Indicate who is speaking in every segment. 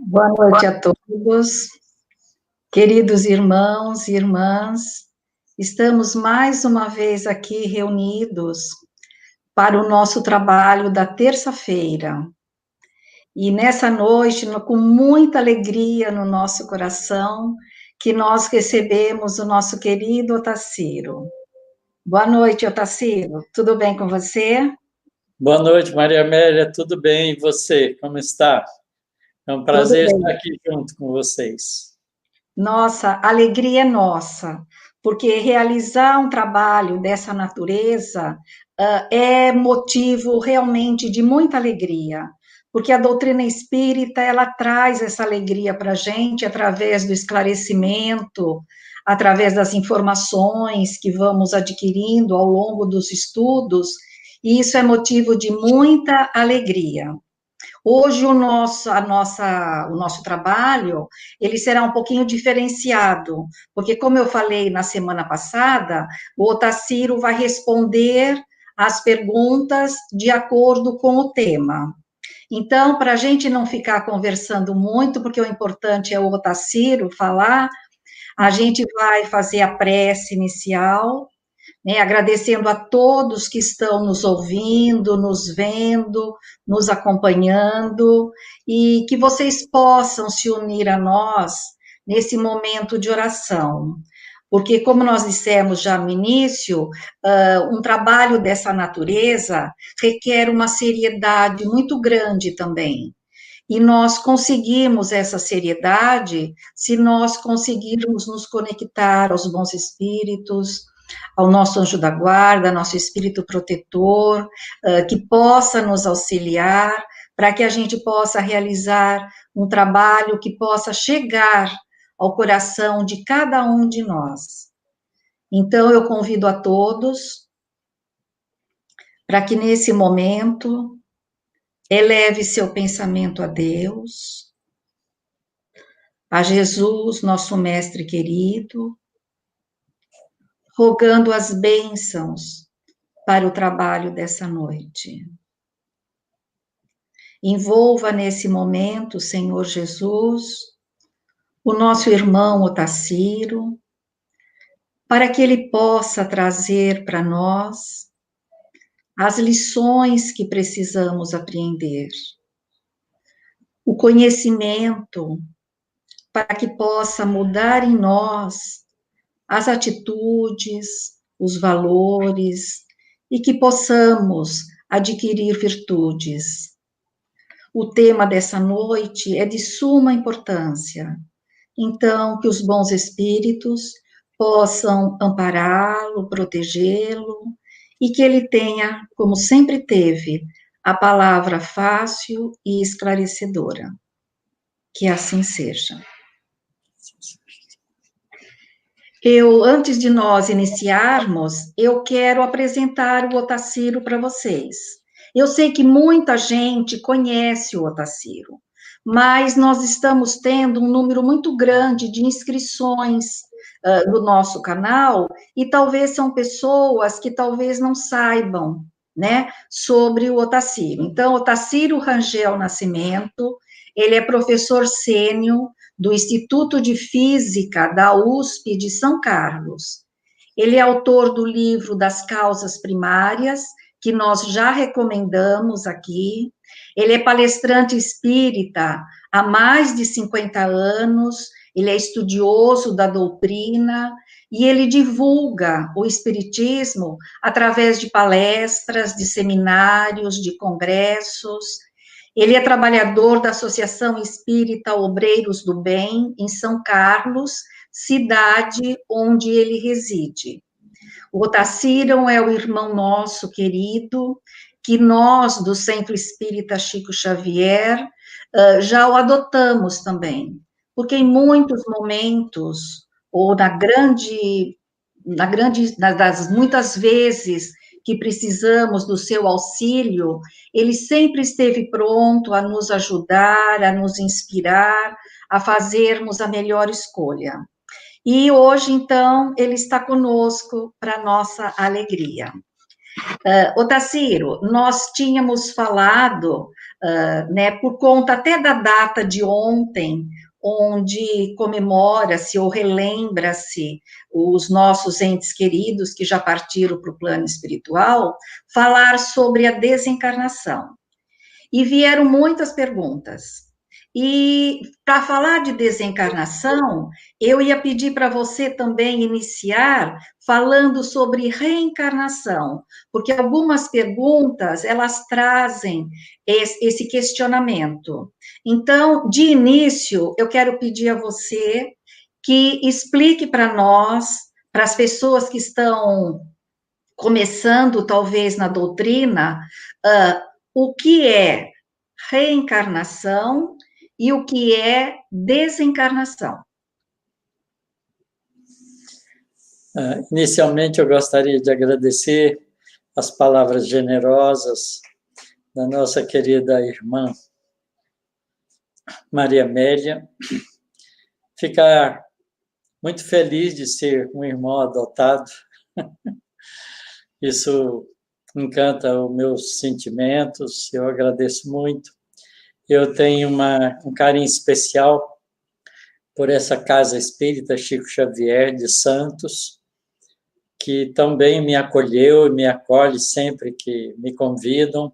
Speaker 1: Boa noite a todos, queridos irmãos e irmãs. Estamos mais uma vez aqui reunidos para o nosso trabalho da terça-feira. E nessa noite, com muita alegria no nosso coração, que nós recebemos o nosso querido Otacílio. Boa noite, Otacílio. Tudo bem com você?
Speaker 2: Boa noite, Maria Amélia. Tudo bem? E você? Como está? É um prazer estar aqui junto com vocês.
Speaker 1: Nossa, a alegria é nossa, porque realizar um trabalho dessa natureza é motivo realmente de muita alegria, porque a doutrina espírita, ela traz essa alegria para a gente através do esclarecimento, através das informações que vamos adquirindo ao longo dos estudos, e isso é motivo de muita alegria. Hoje o nosso trabalho, ele será um pouquinho diferenciado, porque como eu falei na semana passada, o Otacílio vai responder as perguntas de acordo com o tema. Então, para a gente não ficar conversando muito, porque o importante é o Otacílio falar, a gente vai fazer a prece inicial, né, agradecendo a todos que estão nos ouvindo, nos vendo, nos acompanhando, e que vocês possam se unir a nós nesse momento de oração. Porque, como nós dissemos já no início, um trabalho dessa natureza requer uma seriedade muito grande também. E nós conseguimos essa seriedade se nós conseguirmos nos conectar aos bons espíritos, ao nosso anjo da guarda, nosso espírito protetor, que possa nos auxiliar, para que a gente possa realizar um trabalho que possa chegar ao coração de cada um de nós. Então, eu convido a todos para que nesse momento eleve seu pensamento a Deus, a Jesus, nosso mestre querido, rogando as bênçãos para o trabalho dessa noite. Envolva nesse momento, Senhor Jesus, o nosso irmão Otacílio, para que ele possa trazer para nós as lições que precisamos apreender, o conhecimento, para que possa mudar em nós as atitudes, os valores, e que possamos adquirir virtudes. O tema dessa noite é de suma importância, então que os bons espíritos possam ampará-lo, protegê-lo, e que ele tenha, como sempre teve, a palavra fácil e esclarecedora. Que assim seja. Antes de nós iniciarmos, eu quero apresentar o Otacílio para vocês. Eu sei que muita gente conhece o Otacílio, mas nós estamos tendo um número muito grande de inscrições no nosso canal, e talvez são pessoas que talvez não saibam, né, sobre o Otacílio. Então, Otacílio Rangel Nascimento, ele é professor sênior do Instituto de Física da USP de São Carlos. Ele é autor do livro Das Causas Primárias, que nós já recomendamos aqui. Ele é palestrante espírita há mais de 50 anos, ele é estudioso da doutrina, e ele divulga o espiritismo através de palestras, de seminários, de congressos. Ele é trabalhador da Associação Espírita Obreiros do Bem, em São Carlos, cidade onde ele reside. O Otacílio é o irmão nosso querido, que nós, do Centro Espírita Chico Xavier, já o adotamos também, porque em muitos momentos, ou das muitas vezes que precisamos do seu auxílio, ele sempre esteve pronto a nos ajudar, a nos inspirar, a fazermos a melhor escolha. E hoje, então, ele está conosco para nossa alegria. Otacílio, nós tínhamos falado, né, por conta até da data de ontem, onde comemora-se ou relembra-se os nossos entes queridos que já partiram para o plano espiritual, falar sobre a desencarnação. E vieram muitas perguntas. E para falar de desencarnação, eu ia pedir para você também iniciar falando sobre reencarnação, porque algumas perguntas elas trazem esse questionamento. Então, de início, eu quero pedir a você que explique para nós, para as pessoas que estão começando talvez na doutrina, o que é reencarnação e o que é desencarnação.
Speaker 2: Inicialmente, eu gostaria de agradecer as palavras generosas da nossa querida irmã Maria Amélia. Ficar muito feliz de ser um irmão adotado. Isso encanta os meus sentimentos, eu agradeço muito. Eu tenho um carinho especial por essa Casa Espírita Chico Xavier de Santos, que também me acolheu e me acolhe sempre que me convidam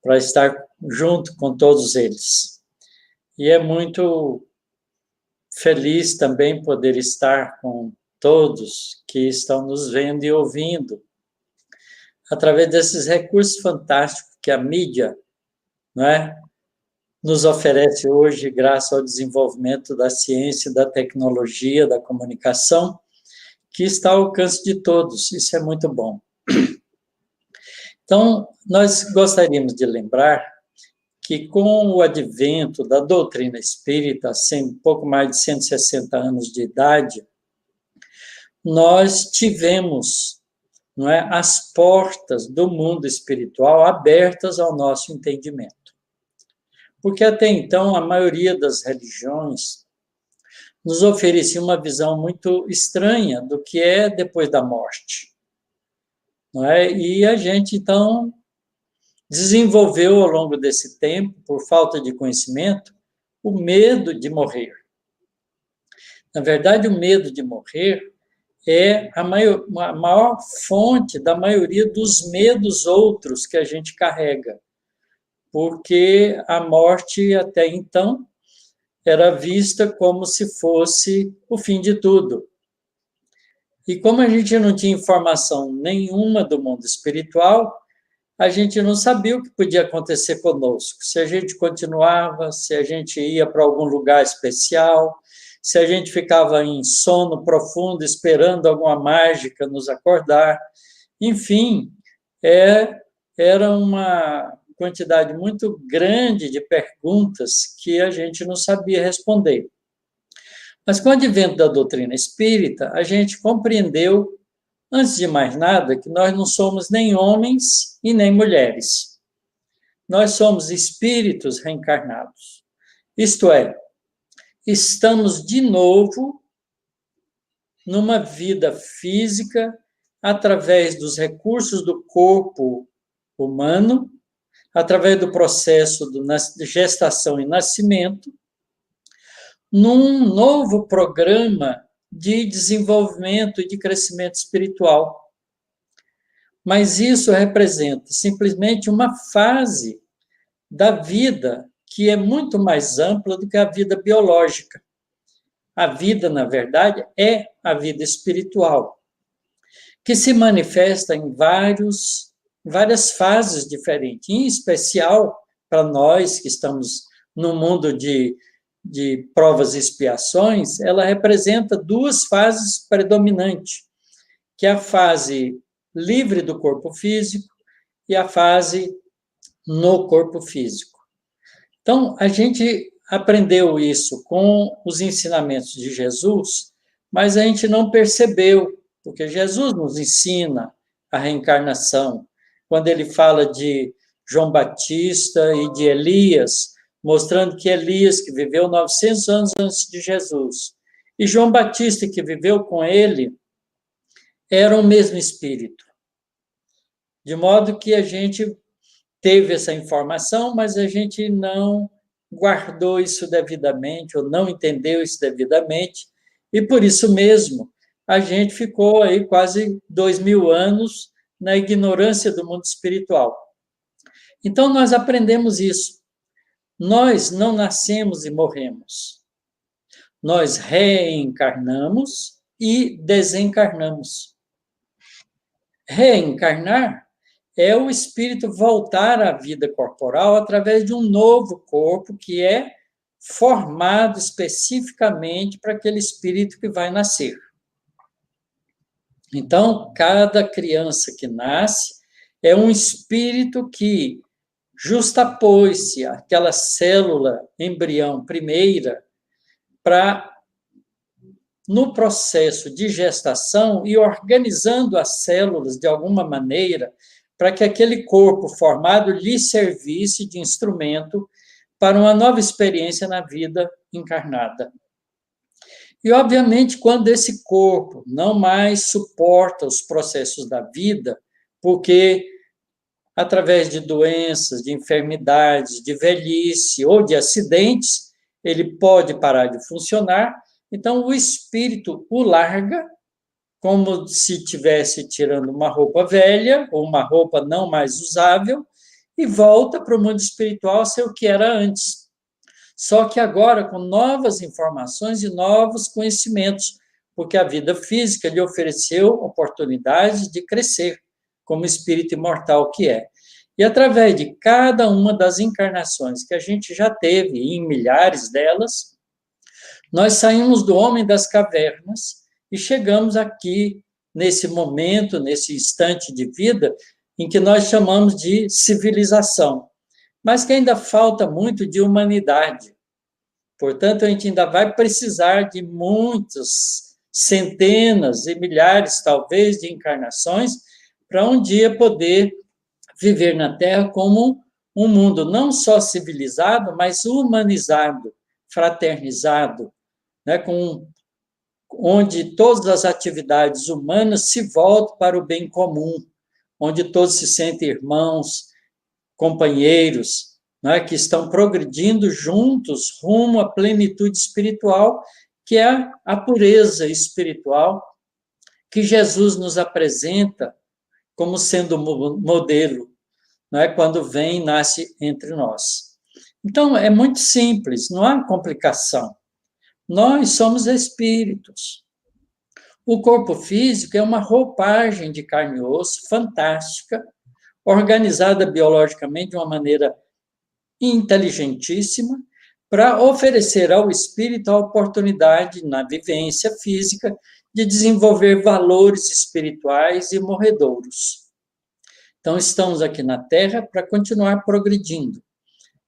Speaker 2: para estar junto com todos eles. E é muito feliz também poder estar com todos que estão nos vendo e ouvindo, através desses recursos fantásticos que a mídia, não é, nos oferece hoje, graças ao desenvolvimento da ciência, da tecnologia, da comunicação, que está ao alcance de todos. Isso é muito bom. Então, nós gostaríamos de lembrar que, com o advento da doutrina espírita, pouco mais de 160 anos de idade, nós tivemos, não é, as portas do mundo espiritual abertas ao nosso entendimento. Porque até então a maioria das religiões nos oferecia uma visão muito estranha do que é depois da morte. Não é? E a gente, então, desenvolveu ao longo desse tempo, por falta de conhecimento, o medo de morrer. Na verdade, o medo de morrer é a maior fonte da maioria dos medos outros que a gente carrega, porque a morte, até então, era vista como se fosse o fim de tudo. E como a gente não tinha informação nenhuma do mundo espiritual, a gente não sabia o que podia acontecer conosco. Se a gente continuava, se a gente ia para algum lugar especial, se a gente ficava em sono profundo, esperando alguma mágica nos acordar. Enfim, era uma quantidade muito grande de perguntas que a gente não sabia responder. Mas com o advento da doutrina espírita, a gente compreendeu, antes de mais nada, que nós não somos nem homens e nem mulheres. Nós somos espíritos reencarnados. Isto é, estamos de novo numa vida física através dos recursos do corpo humano, através do processo de gestação e nascimento, num novo programa de desenvolvimento e de crescimento espiritual. Mas isso representa simplesmente uma fase da vida que é muito mais ampla do que a vida biológica. A vida, na verdade, é a vida espiritual, que se manifesta em várias fases diferentes, em especial para nós que estamos no mundo de provas e expiações, ela representa duas fases predominantes, que é a fase livre do corpo físico e a fase no corpo físico. Então, a gente aprendeu isso com os ensinamentos de Jesus, mas a gente não percebeu, porque Jesus nos ensina a reencarnação. Quando ele fala de João Batista e de Elias, mostrando que Elias, que viveu 900 anos antes de Jesus, e João Batista, que viveu com ele, eram o mesmo espírito. de modo que a gente teve essa informação, mas a gente não guardou isso devidamente, ou não entendeu isso devidamente, e por isso mesmo a gente ficou aí quase 2000 anos na ignorância do mundo espiritual. Então, nós aprendemos isso. Nós não nascemos e morremos. Nós reencarnamos e desencarnamos. Reencarnar é o espírito voltar à vida corporal através de um novo corpo que é formado especificamente para aquele espírito que vai nascer. Então, cada criança que nasce é um espírito que justapôs-se àquela célula embrião primeira para, no processo de gestação, ir organizando as células de alguma maneira para que aquele corpo formado lhe servisse de instrumento para uma nova experiência na vida encarnada. E, obviamente, quando esse corpo não mais suporta os processos da vida, porque através de doenças, de enfermidades, de velhice ou de acidentes, ele pode parar de funcionar, então o espírito o larga, como se estivesse tirando uma roupa velha ou uma roupa não mais usável, e volta para o mundo espiritual a ser o que era antes. Só que agora com novas informações e novos conhecimentos, porque a vida física lhe ofereceu oportunidades de crescer como espírito imortal que é. E através de cada uma das encarnações que a gente já teve, e em milhares delas, nós saímos do homem das cavernas e chegamos aqui nesse momento, nesse instante de vida, em que nós chamamos de civilização, mas que ainda falta muito de humanidade. Portanto, a gente ainda vai precisar de muitas centenas e milhares, talvez, de encarnações para um dia poder viver na Terra como um mundo não só civilizado, mas humanizado, fraternizado, né, onde todas as atividades humanas se voltam para o bem comum, onde todos se sentem irmãos, companheiros, né, que estão progredindo juntos rumo à plenitude espiritual, que é a pureza espiritual que Jesus nos apresenta como sendo modelo, né, quando vem e nasce entre nós. Então, é muito simples, não há complicação. Nós somos espíritos. O corpo físico é uma roupagem de carne e osso fantástica, organizada biologicamente de uma maneira inteligentíssima, para oferecer ao espírito a oportunidade, na vivência física, de desenvolver valores espirituais e morredouros. Então, estamos aqui na Terra para continuar progredindo.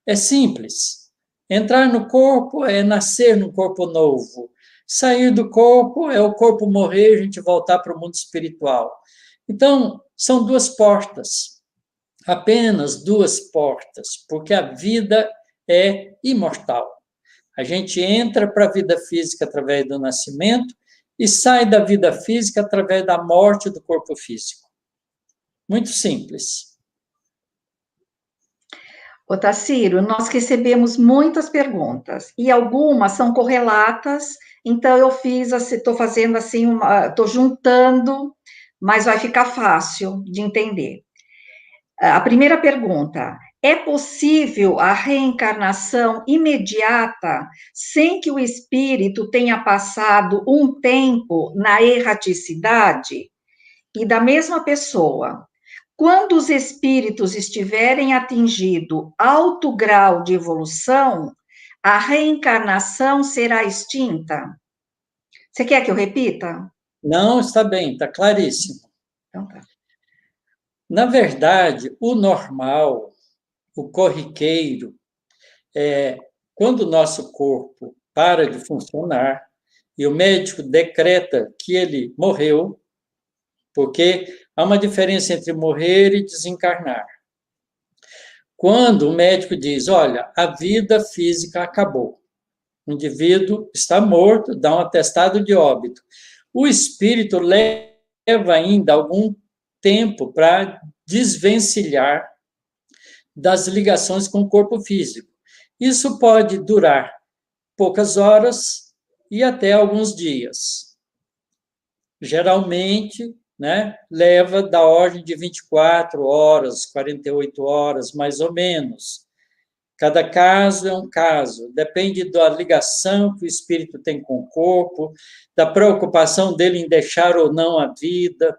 Speaker 2: É simples. Entrar no corpo é nascer num corpo novo. Sair do corpo é o corpo morrer e a gente voltar para o mundo espiritual. Então, são duas portas. Apenas duas portas, porque a vida é imortal. A gente entra para a vida física através do nascimento e sai da vida física através da morte do corpo físico. Muito simples.
Speaker 1: Otacílio, nós recebemos muitas perguntas e algumas são correlatas, então eu estou fazendo assim, estou juntando, mas vai ficar fácil de entender. A primeira pergunta: é possível a reencarnação imediata sem que o espírito tenha passado um tempo na erraticidade? E da mesma pessoa, quando os espíritos estiverem atingido alto grau de evolução, a reencarnação será extinta? Você quer que eu repita?
Speaker 2: Não, está bem, está claríssimo.
Speaker 1: Então tá.
Speaker 2: Na verdade, o normal, o corriqueiro, é quando o nosso corpo para de funcionar e o médico decreta que ele morreu, porque há uma diferença entre morrer e desencarnar. Quando o médico diz, olha, a vida física acabou, o indivíduo está morto, dá um atestado de óbito. O espírito leva ainda algum tempo para desvencilhar das ligações com o corpo físico. Isso pode durar poucas horas e até alguns dias. Geralmente, né, leva da ordem de 24 horas, 48 horas, mais ou menos. Cada caso é um caso, depende da ligação que o espírito tem com o corpo, da preocupação dele em deixar ou não a vida,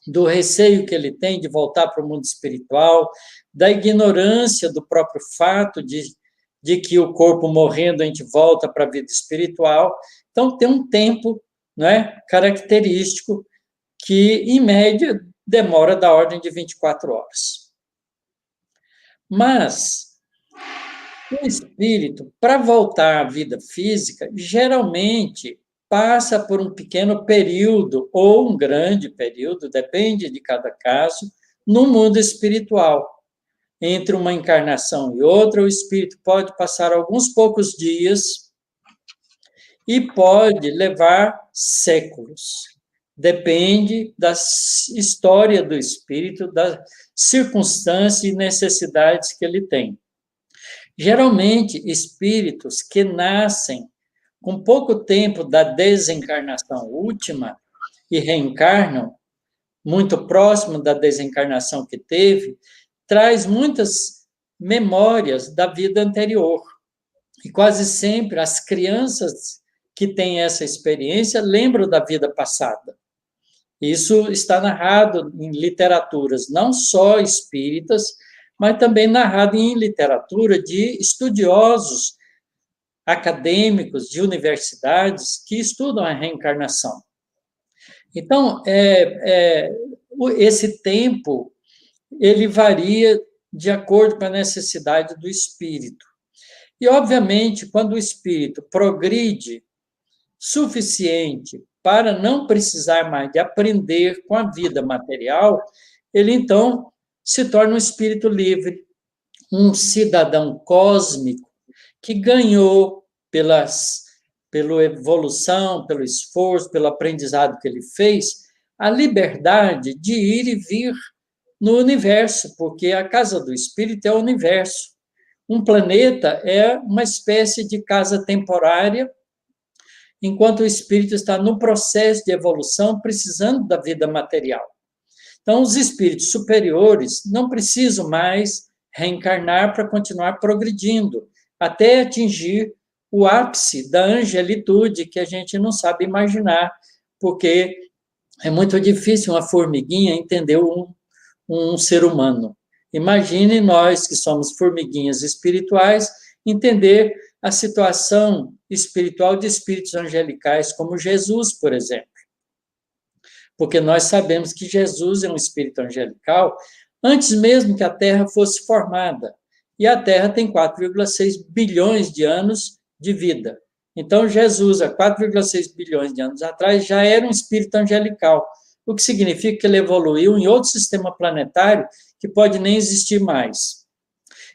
Speaker 2: do receio que ele tem de voltar para o mundo espiritual, da ignorância do próprio fato de que o corpo morrendo a gente volta para a vida espiritual. Então, tem um tempo, né, característico que, em média, demora da ordem de 24 horas. Mas o espírito, para voltar à vida física, geralmente passa por um pequeno período ou um grande período, depende de cada caso, no mundo espiritual. Entre uma encarnação e outra, o espírito pode passar alguns poucos dias e pode levar séculos. Depende da história do espírito, das circunstâncias e necessidades que ele tem. Geralmente, espíritos que nascem com pouco tempo da desencarnação última e reencarnam, muito próximo da desencarnação que teve, traz muitas memórias da vida anterior. E quase sempre as crianças que têm essa experiência lembram da vida passada. Isso está narrado em literaturas não só espíritas, mas também narrado em literatura de estudiosos acadêmicos de universidades que estudam a reencarnação. Então, esse tempo, ele varia de acordo com a necessidade do espírito. E, obviamente, quando o espírito progride suficiente para não precisar mais de aprender com a vida material, ele, então, se torna um espírito livre, um cidadão cósmico que ganhou pela evolução, pelo esforço, pelo aprendizado que ele fez, a liberdade de ir e vir no universo, porque a casa do espírito é o universo. Um planeta é uma espécie de casa temporária, enquanto o espírito está no processo de evolução, precisando da vida material. Então, os espíritos superiores não precisam mais reencarnar para continuar progredindo, até atingir o ápice da angelitude, que a gente não sabe imaginar, porque é muito difícil uma formiguinha entender um ser humano. Imagine nós, que somos formiguinhas espirituais, entender a situação espiritual de espíritos angelicais, como Jesus, por exemplo. Porque nós sabemos que Jesus é um espírito angelical antes mesmo que a Terra fosse formada. E a Terra tem 4,6 bilhões de anos de vida. Então, Jesus, há 4,6 bilhões de anos atrás, já era um espírito angelical, o que significa que ele evoluiu em outro sistema planetário que pode nem existir mais.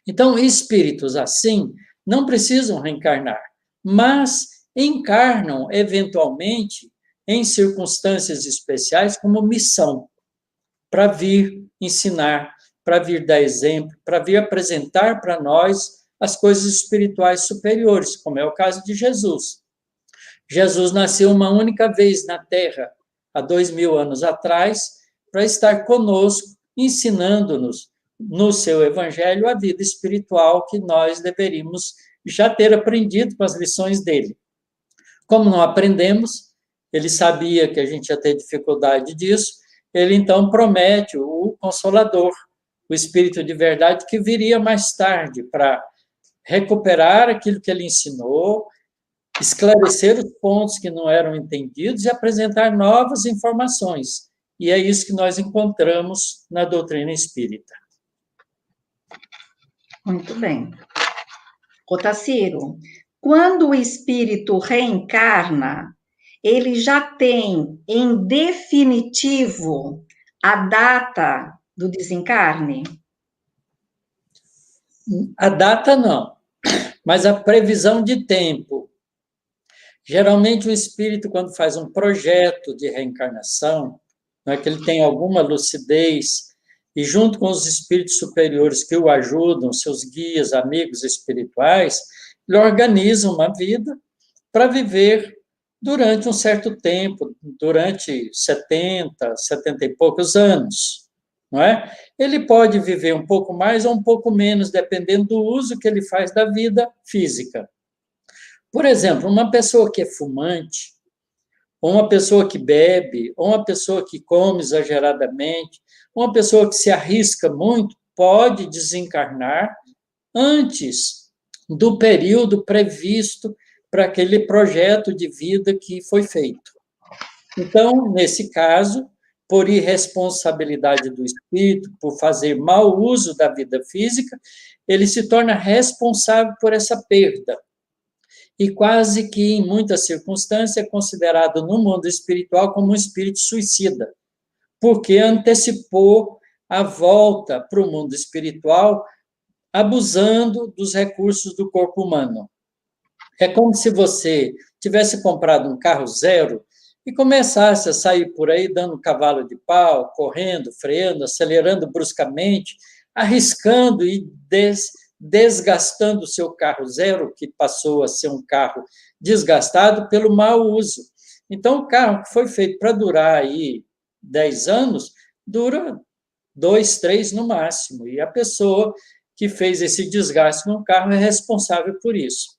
Speaker 2: Então, espíritos assim não precisam reencarnar, mas encarnam, eventualmente, em circunstâncias especiais, como missão, para vir ensinar, para vir dar exemplo, para vir apresentar para nós as coisas espirituais superiores, como é o caso de Jesus. Jesus nasceu uma única vez na Terra, há 2000 anos atrás, para estar conosco, ensinando-nos, no seu evangelho, a vida espiritual que nós deveríamos já ter aprendido com as lições dele. Como não aprendemos, ele sabia que a gente ia ter dificuldade disso, ele então promete o Consolador, o Espírito de verdade, que viria mais tarde para recuperar aquilo que ele ensinou, esclarecer os pontos que não eram entendidos e apresentar novas informações. E é isso que nós encontramos na doutrina espírita.
Speaker 1: Muito bem. Otacílio, quando o espírito reencarna, ele já tem, em definitivo, a data do desencarne?
Speaker 2: A data não, mas a previsão de tempo. Geralmente o espírito, quando faz um projeto de reencarnação, não é que ele tem alguma lucidez e junto com os espíritos superiores que o ajudam, seus guias, amigos espirituais, ele organiza uma vida para viver durante um certo tempo, durante 70 e poucos anos, não é? Ele pode viver um pouco mais ou um pouco menos, dependendo do uso que ele faz da vida física. Por exemplo, uma pessoa que é fumante, ou uma pessoa que bebe, ou uma pessoa que come exageradamente, uma pessoa que se arrisca muito, pode desencarnar antes do período previsto para aquele projeto de vida que foi feito. Então, nesse caso, por irresponsabilidade do espírito, por fazer mau uso da vida física, ele se torna responsável por essa perda. E quase que, em muitas circunstâncias, é considerado no mundo espiritual como um espírito suicida, porque antecipou a volta para o mundo espiritual, abusando dos recursos do corpo humano. É como se você tivesse comprado um carro zero e começasse a sair por aí dando cavalo de pau, correndo, freando, acelerando bruscamente, arriscando e desgastando o seu carro zero, que passou a ser um carro desgastado pelo mau uso. Então, o carro que foi feito para durar aí 10 anos, dura 2, 3 no máximo, e a pessoa que fez esse desgaste no carro é responsável por isso.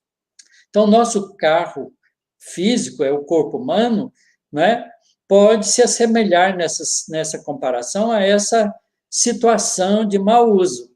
Speaker 2: Então, nosso carro físico, é o corpo humano, né, pode se assemelhar nessa comparação a essa situação de mau uso.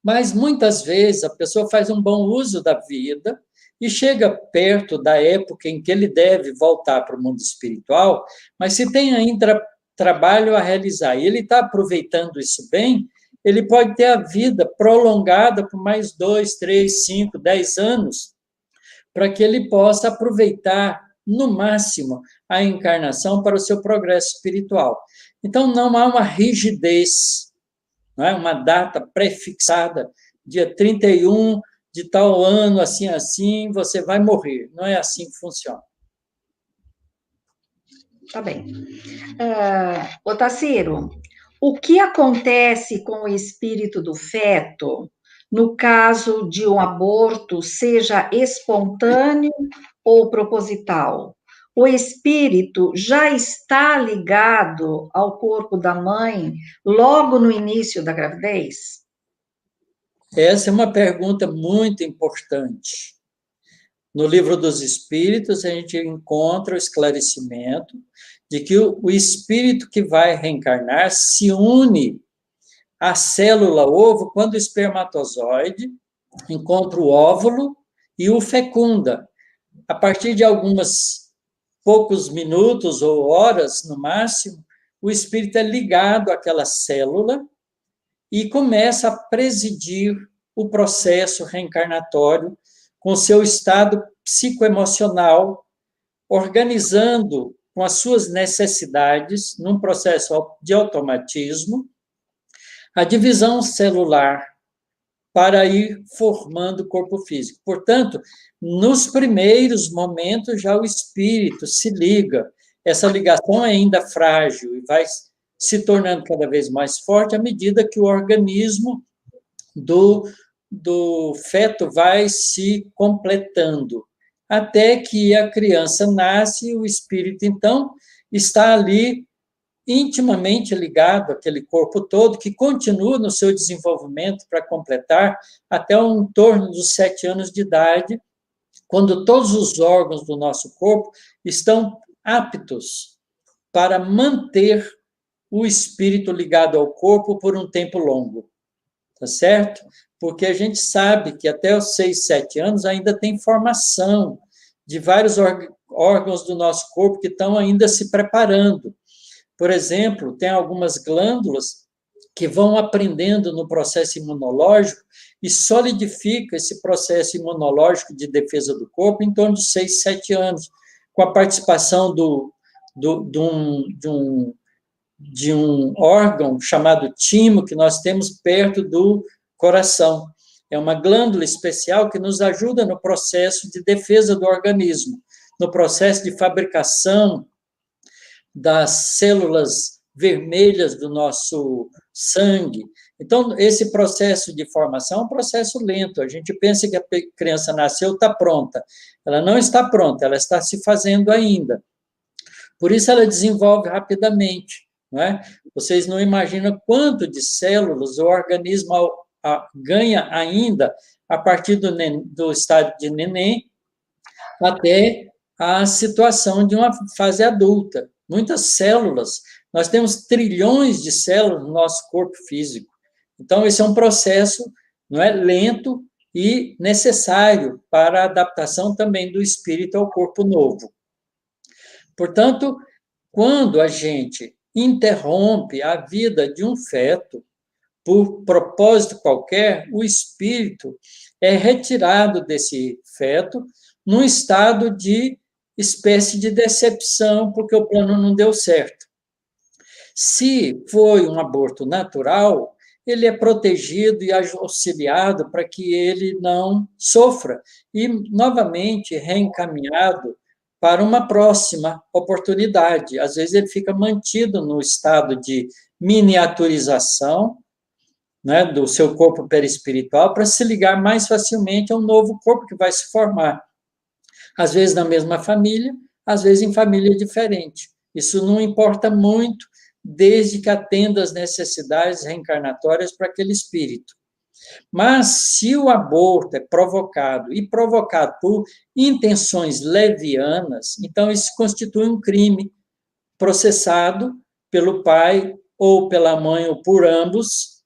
Speaker 2: Mas, muitas vezes, a pessoa faz um bom uso da vida e chega perto da época em que ele deve voltar para o mundo espiritual, mas se tem ainda trabalho a realizar e ele está aproveitando isso bem, ele pode ter a vida prolongada por mais 2, 3, 5, 10 anos, para que ele possa aproveitar, no máximo, a encarnação para o seu progresso espiritual. Então, não há uma rigidez, não é? Uma data prefixada, dia 31 de tal ano, assim, assim, você vai morrer. Não é assim que funciona.
Speaker 1: Tá bem. Otacílio, o que acontece com o espírito do feto no caso de um aborto, seja espontâneo ou proposital? O espírito já está ligado ao corpo da mãe logo no início da gravidez?
Speaker 2: Essa é uma pergunta muito importante. No Livro dos Espíritos, a gente encontra o esclarecimento de que o espírito que vai reencarnar se une à célula ovo quando o espermatozoide encontra o óvulo e o fecunda. A partir de poucos minutos ou horas, no máximo, o espírito é ligado àquela célula e começa a presidir o processo reencarnatório com seu estado psicoemocional, organizando com as suas necessidades, num processo de automatismo, a divisão celular para ir formando o corpo físico. Portanto, nos primeiros momentos já o espírito se liga. Essa ligação é ainda frágil e vai se tornando cada vez mais forte à medida que o organismo do feto vai se completando, até que a criança nasce e o espírito, então, está ali intimamente ligado àquele corpo todo, que continua no seu desenvolvimento para completar até em torno dos 7 anos de idade, quando todos os órgãos do nosso corpo estão aptos para manter o espírito ligado ao corpo por um tempo longo. Tá certo? Porque a gente sabe que até os 6, 7 anos ainda tem formação de vários órgãos do nosso corpo que estão ainda se preparando. Por exemplo, tem algumas glândulas que vão aprendendo no processo imunológico e solidifica esse processo imunológico de defesa do corpo em torno de 6, 7 anos, com a participação de um órgão chamado timo, que nós temos perto do coração. É uma glândula especial que nos ajuda no processo de defesa do organismo, no processo de fabricação das células vermelhas do nosso sangue. Então, esse processo de formação é um processo lento. A gente pensa que a criança nasceu, está pronta. Ela não está pronta, ela está se fazendo ainda. Por isso, ela desenvolve rapidamente. Não é? Vocês não imaginam quanto de células o organismo ganha ainda a partir do estádio de neném até a situação de uma fase adulta. Muitas células, nós temos trilhões de células no nosso corpo físico. Então, esse é um processo, não é, lento e necessário para a adaptação também do espírito ao corpo novo. Portanto, quando a gente interrompe a vida de um feto, por propósito qualquer, o espírito é retirado desse feto num estado de espécie de decepção, porque o plano não deu certo. Se foi um aborto natural, ele é protegido e auxiliado para que ele não sofra e, novamente, reencaminhado para uma próxima oportunidade. Às vezes, ele fica mantido no estado de miniaturização, né, do seu corpo perispiritual para se ligar mais facilmente a um novo corpo que vai se formar. Às vezes na mesma família, às vezes em família diferente. Isso não importa muito, desde que atenda às necessidades reencarnatórias para aquele espírito. Mas se o aborto é provocado e provocado por intenções levianas, então isso constitui um crime processado pelo pai ou pela mãe ou por ambos,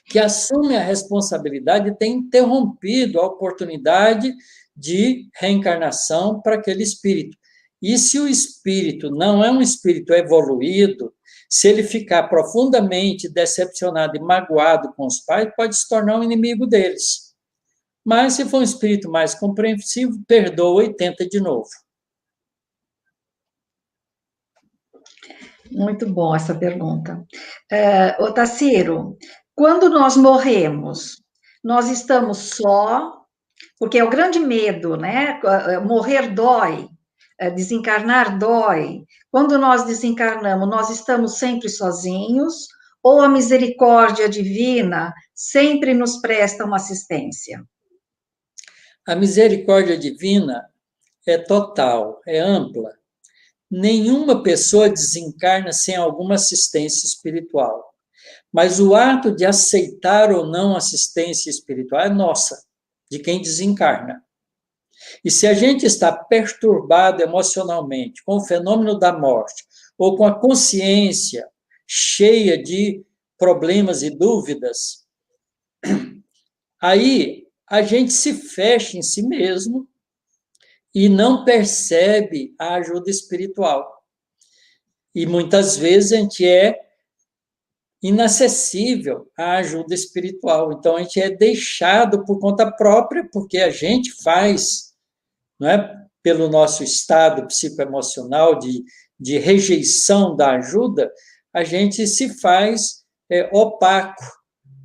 Speaker 2: que assume a responsabilidade de ter interrompido a oportunidade de reencarnação para aquele espírito. E se o espírito não é um espírito evoluído, se ele ficar profundamente decepcionado e magoado com os pais, pode se tornar um inimigo deles. Mas se for um espírito mais compreensivo, perdoa e tenta de novo.
Speaker 1: Muito bom essa pergunta. Otacílio, quando nós morremos, nós estamos só, porque é o grande medo, né? Morrer dói, desencarnar dói. Quando nós desencarnamos, nós estamos sempre sozinhos, ou a misericórdia divina sempre nos presta uma assistência?
Speaker 2: A misericórdia divina é total, é ampla. Nenhuma pessoa desencarna sem alguma assistência espiritual. Mas o ato de aceitar ou não assistência espiritual é nossa, de quem desencarna. E se a gente está perturbado emocionalmente com o fenômeno da morte, ou com a consciência cheia de problemas e dúvidas, aí a gente se fecha em si mesmo e não percebe a ajuda espiritual. E muitas vezes a gente é inacessível à ajuda espiritual. Então, a gente é deixado por conta própria, porque a gente faz, não é? Pelo nosso estado psicoemocional de rejeição da ajuda, a gente se faz opaco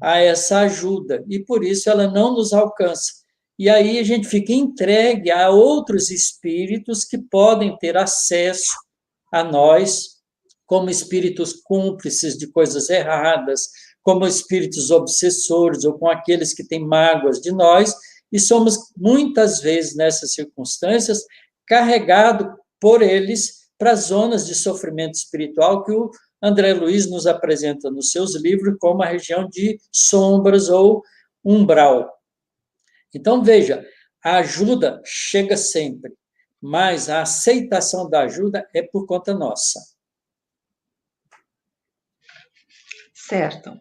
Speaker 2: a essa ajuda, e por isso ela não nos alcança. E aí a gente fica entregue a outros espíritos que podem ter acesso a nós, como espíritos cúmplices de coisas erradas, como espíritos obsessores, ou com aqueles que têm mágoas de nós, e somos, muitas vezes, nessas circunstâncias, carregados por eles para zonas de sofrimento espiritual que o André Luiz nos apresenta nos seus livros como a região de sombras ou umbral. Então, veja, a ajuda chega sempre, mas a aceitação da ajuda é por conta nossa.
Speaker 1: Certo.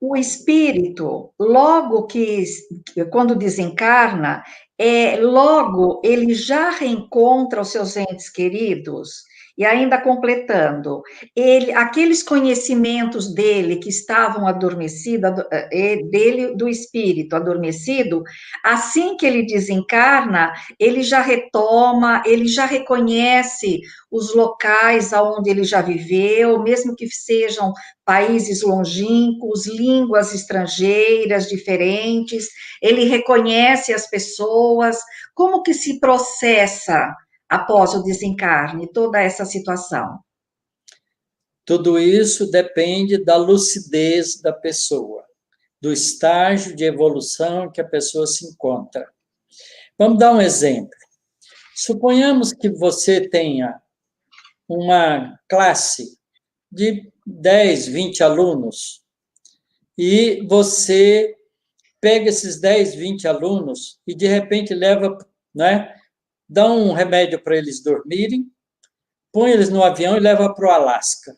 Speaker 1: O espírito, logo que, quando desencarna, logo ele já reencontra os seus entes queridos, e ainda completando, aqueles conhecimentos dele que estavam adormecidos, dele, do espírito adormecido, assim que ele desencarna, ele já retoma, ele já reconhece os locais aonde ele já viveu, mesmo que sejam países longínquos, línguas estrangeiras diferentes, ele reconhece as pessoas. Como que se processa após o desencarne toda essa situação?
Speaker 2: Tudo isso depende da lucidez da pessoa, do estágio de evolução que a pessoa se encontra. Vamos dar um exemplo. Suponhamos que você tenha uma classe de 10, 20 alunos e você pega esses 10, 20 alunos e, de repente, leva, né, dá um remédio para eles dormirem, põe eles no avião e leva para o Alasca.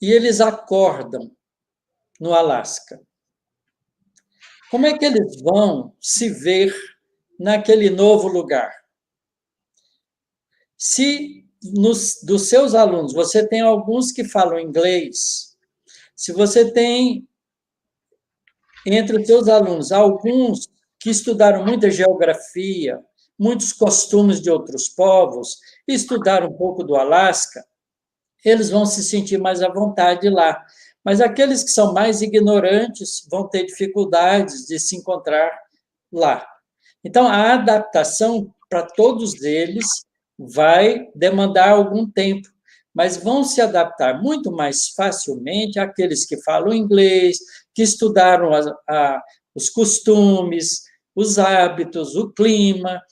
Speaker 2: E eles acordam no Alasca. Como é que eles vão se ver naquele novo lugar? Se dos seus alunos você tem alguns que falam inglês, se você tem entre os seus alunos alguns que estudaram muita geografia, muitos costumes de outros povos, e estudaram um pouco do Alasca, eles vão se sentir mais à vontade lá. Mas aqueles que são mais ignorantes vão ter dificuldades de se encontrar lá. Então, a adaptação para todos eles vai demandar algum tempo, mas vão se adaptar muito mais facilmente àqueles que falam inglês, que estudaram os costumes, os hábitos, o clima,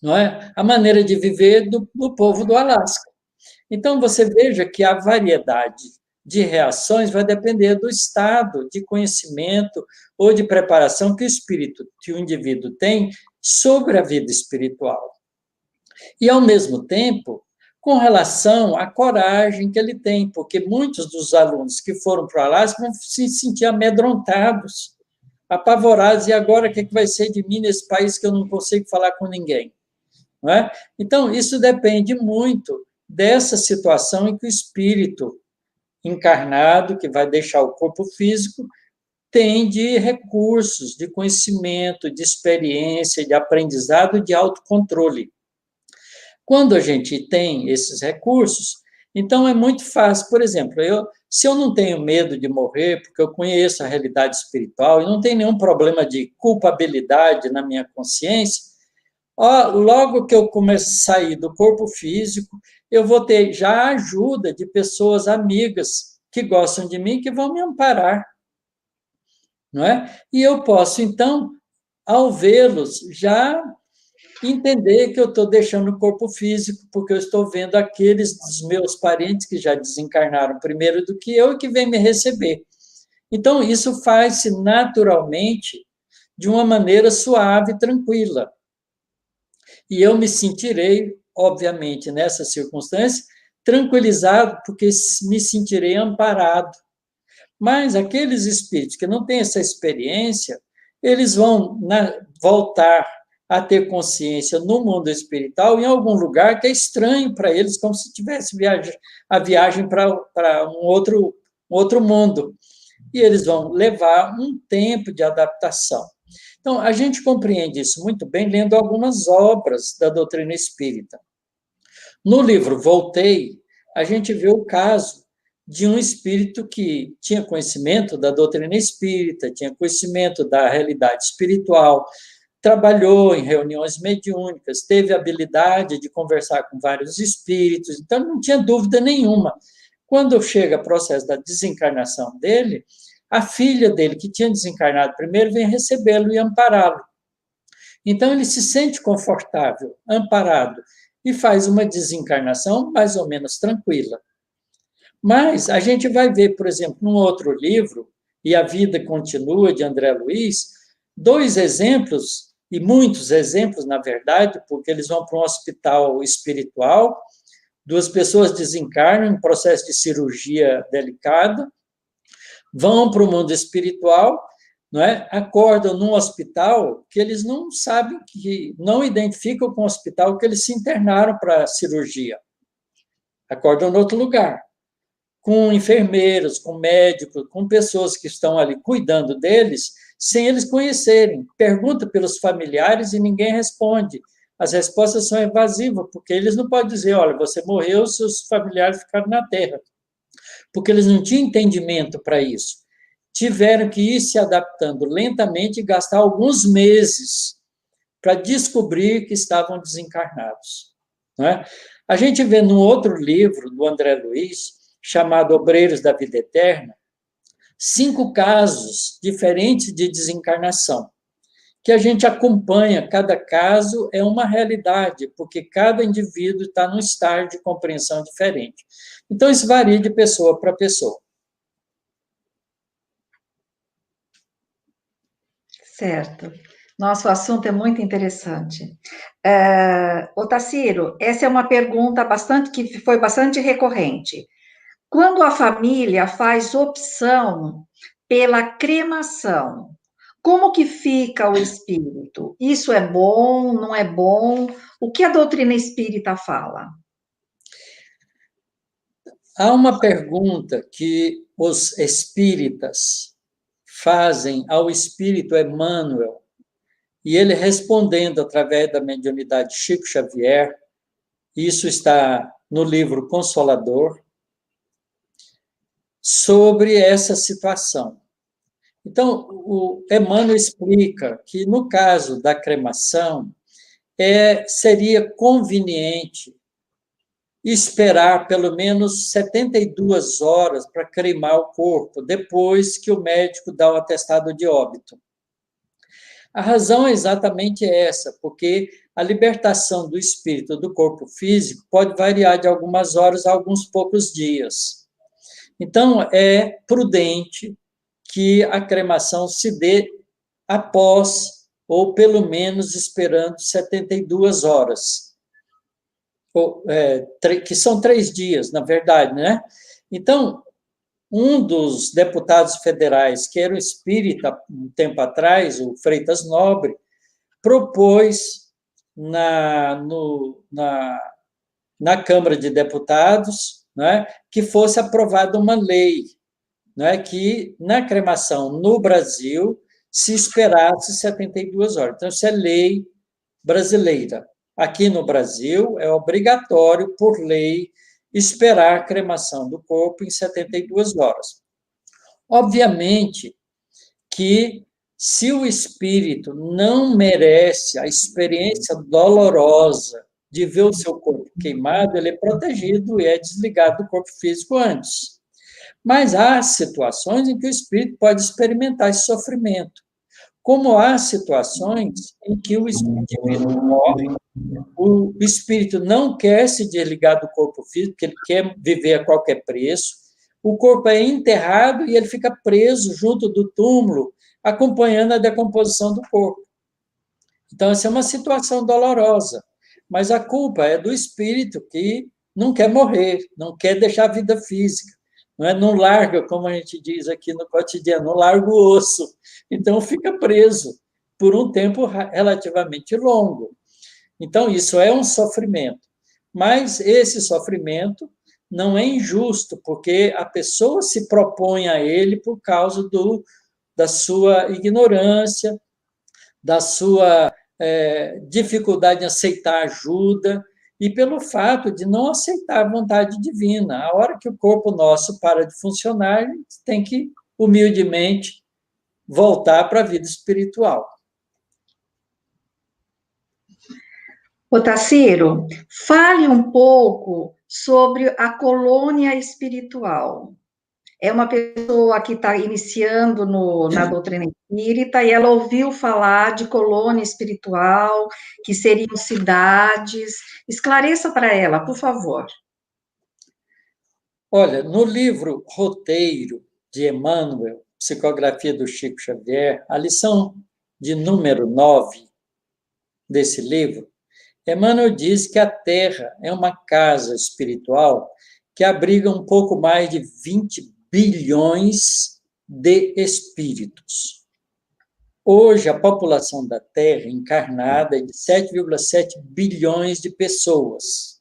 Speaker 2: não é? A maneira de viver do povo do Alasca. Então, você veja que a variedade de reações vai depender do estado de conhecimento ou de preparação que o espírito, que o indivíduo tem sobre a vida espiritual. E, ao mesmo tempo, com relação à coragem que ele tem, porque muitos dos alunos que foram para o Alasca vão se sentir amedrontados, apavorados, e agora o que vai ser de mim nesse país que eu não consigo falar com ninguém? Não é? Então, isso depende muito dessa situação em que o espírito encarnado, que vai deixar o corpo físico, tem de recursos, de conhecimento, de experiência, de aprendizado, de autocontrole. Quando a gente tem esses recursos, então é muito fácil. Por exemplo, se eu não tenho medo de morrer, porque eu conheço a realidade espiritual e não tenho nenhum problema de culpabilidade na minha consciência, logo que eu começo a sair do corpo físico, eu vou ter já a ajuda de pessoas amigas que gostam de mim, que vão me amparar, não é? E eu posso, então, ao vê-los, já entender que eu estou deixando o corpo físico, porque eu estou vendo aqueles dos meus parentes que já desencarnaram primeiro do que eu e que vêm me receber. Então, isso faz-se naturalmente, de uma maneira suave e tranquila. E eu me sentirei, obviamente, nessa circunstância, tranquilizado, porque me sentirei amparado. Mas aqueles espíritos que não têm essa experiência, eles vão voltar a ter consciência no mundo espiritual, em algum lugar que é estranho para eles, como se tivesse a viagem para um outro mundo. E eles vão levar um tempo de adaptação. Então, a gente compreende isso muito bem lendo algumas obras da doutrina espírita. No livro Voltei, a gente vê o caso de um espírito que tinha conhecimento da doutrina espírita, tinha conhecimento da realidade espiritual, trabalhou em reuniões mediúnicas, teve habilidade de conversar com vários espíritos, então não tinha dúvida nenhuma. Quando chega o processo da desencarnação dele, a filha dele, que tinha desencarnado primeiro, vem recebê-lo e ampará-lo. Então, ele se sente confortável, amparado, e faz uma desencarnação mais ou menos tranquila. Mas a gente vai ver, por exemplo, num outro livro, E a Vida Continua, de André Luiz, 2 exemplos, e muitos exemplos, na verdade, porque eles vão para um hospital espiritual, 2 pessoas desencarnam em processo de cirurgia delicada, vão para o mundo espiritual, não é? Acordam num hospital que eles não sabem, que não identificam com o hospital que eles se internaram para a cirurgia. Acordam em outro lugar, com enfermeiros, com médicos, com pessoas que estão ali cuidando deles, sem eles conhecerem. Pergunta pelos familiares e ninguém responde. As respostas são evasivas, porque eles não podem dizer, olha, você morreu, seus familiares ficaram na Terra. Porque eles não tinham entendimento para isso. Tiveram que ir se adaptando lentamente e gastar alguns meses para descobrir que estavam desencarnados. Não é? A gente vê num outro livro, do André Luiz, chamado Obreiros da Vida Eterna, 5 casos diferentes de desencarnação, que a gente acompanha, cada caso é uma realidade, porque cada indivíduo está num estágio de compreensão diferente. Então, isso varia de pessoa para pessoa.
Speaker 1: Certo. Nosso assunto é muito interessante. Otacílio, essa é uma pergunta que foi bastante recorrente. Quando a família faz opção pela cremação, como que fica o espírito? Isso é bom, não é bom? O que a doutrina espírita fala?
Speaker 2: Há uma pergunta que os espíritas fazem ao espírito Emmanuel, e ele respondendo através da mediunidade de Chico Xavier, isso está no livro Consolador, sobre essa situação. Então, o Emmanuel explica que, no caso da cremação, seria conveniente esperar pelo menos 72 horas para cremar o corpo, depois que o médico dá o atestado de óbito. A razão é exatamente essa, porque a libertação do espírito do corpo físico pode variar de algumas horas a alguns poucos dias. Então, é prudente que a cremação se dê após, ou pelo menos esperando 72 horas, que são 3 dias, na verdade, né? Então, um dos deputados federais, que era um espírita um tempo atrás, o Freitas Nobre, propôs na Câmara de Deputados, né, que fosse aprovada uma lei, né, que na cremação no Brasil se esperasse 72 horas. Então, isso é lei brasileira. Aqui no Brasil, é obrigatório, por lei, esperar a cremação do corpo em 72 horas. Obviamente que, se o espírito não merece a experiência dolorosa de ver o seu corpo queimado, ele é protegido e é desligado do corpo físico antes. Mas há situações em que o espírito pode experimentar esse sofrimento. Como há situações em que o indivíduo morre, o espírito não quer se desligar do corpo físico, porque ele quer viver a qualquer preço, o corpo é enterrado e ele fica preso junto do túmulo, acompanhando a decomposição do corpo. Então, essa é uma situação dolorosa, mas a culpa é do espírito que não quer morrer, não quer deixar a vida física. Não larga, como a gente diz aqui no cotidiano, não larga o osso. Então, fica preso por um tempo relativamente longo. Então, isso é um sofrimento. Mas esse sofrimento não é injusto, porque a pessoa se propõe a ele por causa da sua ignorância, da sua dificuldade em aceitar ajuda, e pelo fato de não aceitar a vontade divina. A hora que o corpo nosso para de funcionar, a gente tem que, humildemente, voltar para a vida espiritual.
Speaker 1: Otacílio, fale um pouco sobre a colônia espiritual. É uma pessoa que está iniciando na doutrina espírita e ela ouviu falar de colônia espiritual, que seriam cidades. Esclareça para ela, por favor.
Speaker 2: Olha, no livro Roteiro de Emmanuel, Psicografia do Chico Xavier, a lição de número 9 desse livro, Emmanuel diz que a Terra é uma casa espiritual que abriga um pouco mais de 20 bilhões de espíritos. Hoje, a população da Terra encarnada é de 7,7 bilhões de pessoas.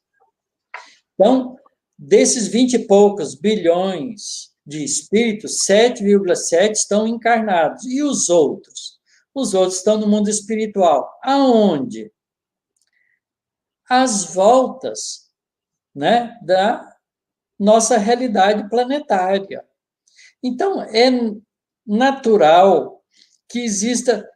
Speaker 2: Então, desses 20 e poucos bilhões de espíritos, 7,7 estão encarnados. E os outros? Os outros estão no mundo espiritual. Aonde? Às voltas, né, da nossa realidade planetária. Então, é natural que exista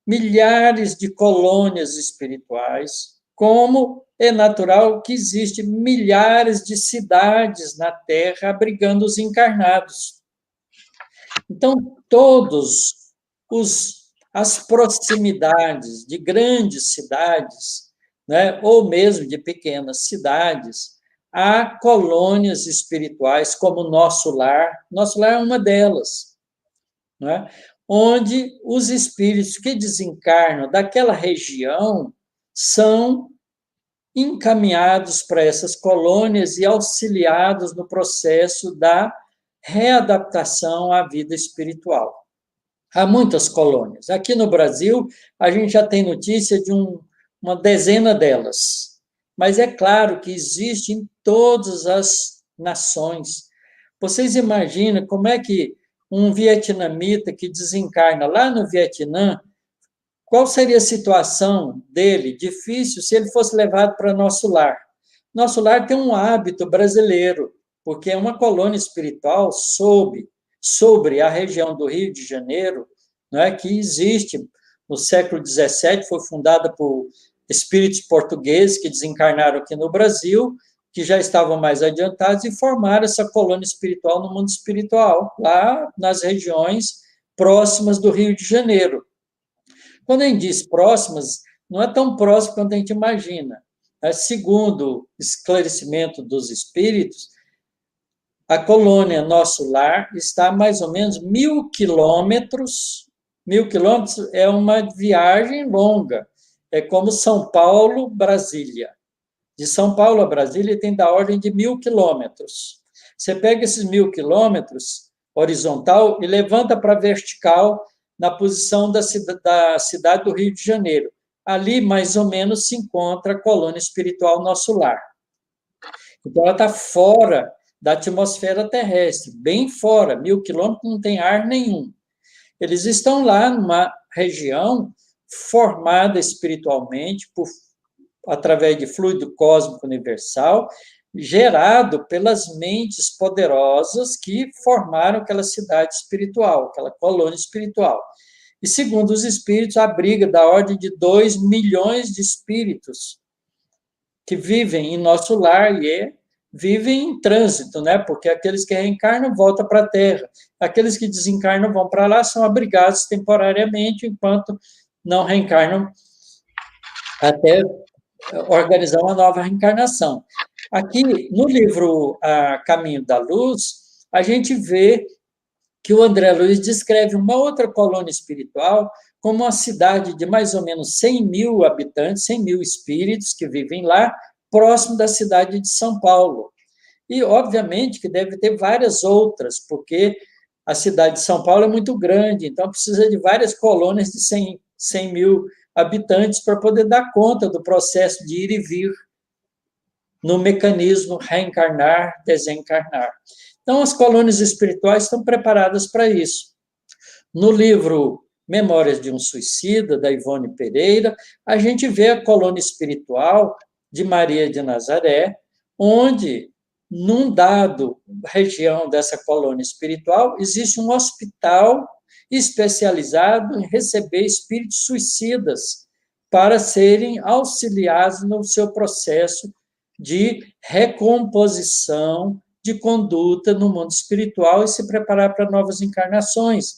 Speaker 2: milhares de colônias espirituais, como é natural que existem milhares de cidades na Terra abrigando os encarnados. Então, as proximidades de grandes cidades, né, ou mesmo de pequenas cidades, há colônias espirituais como o Nosso Lar. Nosso Lar é uma delas, né, onde os espíritos que desencarnam daquela região são encaminhados para essas colônias e auxiliados no processo da readaptação à vida espiritual. Há muitas colônias. Aqui no Brasil, a gente já tem notícia de uma dezena delas. Mas é claro que existe em todas as nações. Vocês imaginam como é que um vietnamita que desencarna lá no Vietnã, qual seria a situação dele, difícil, se ele fosse levado para Nosso Lar? Nosso Lar tem um hábito brasileiro, porque é uma colônia espiritual sobre a região do Rio de Janeiro, né, que existe no século XVII, foi fundada por espíritos portugueses que desencarnaram aqui no Brasil, que já estavam mais adiantados e formaram essa colônia espiritual no mundo espiritual, lá nas regiões próximas do Rio de Janeiro. Quando a gente diz próximas, não é tão próximo quanto a gente imagina. Segundo o esclarecimento dos espíritos, a colônia Nosso Lar está a mais ou menos 1.000 quilômetros. 1.000 quilômetros é uma viagem longa. É como São Paulo, Brasília. De São Paulo a Brasília tem da ordem de 1.000 quilômetros. Você pega esses 1.000 quilômetros horizontal e levanta para vertical na posição da cidade do Rio de Janeiro. Ali, mais ou menos, se encontra a colônia espiritual Nosso Lar. Então, ela está fora da atmosfera terrestre, bem fora, 1.000 quilômetros, não tem ar nenhum. Eles estão lá numa região formada espiritualmente através de fluido cósmico universal, gerado pelas mentes poderosas que formaram aquela cidade espiritual, aquela colônia espiritual. E, segundo os espíritos, abriga da ordem de 2 milhões de espíritos que vivem em Nosso Lar e vivem em trânsito, né? Porque aqueles que reencarnam voltam para a Terra. Aqueles que desencarnam vão para lá, são abrigados temporariamente, enquanto não reencarnam até organizar uma nova reencarnação. Aqui, no livro Caminho da Luz, a gente vê que o André Luiz descreve uma outra colônia espiritual como uma cidade de mais ou menos 100.000 habitantes, 100.000 espíritos que vivem lá, próximo da cidade de São Paulo. E, obviamente, que deve ter várias outras, porque a cidade de São Paulo é muito grande, então precisa de várias colônias de 100.000 habitantes para poder dar conta do processo de ir e vir no mecanismo reencarnar, desencarnar. Então, as colônias espirituais estão preparadas para isso. No livro Memórias de um Suicida, da Ivone Pereira, a gente vê a colônia espiritual de Maria de Nazaré, onde, num dado região dessa colônia espiritual, existe um hospital especializado em receber espíritos suicidas para serem auxiliados no seu processo de recomposição de conduta no mundo espiritual e se preparar para novas encarnações,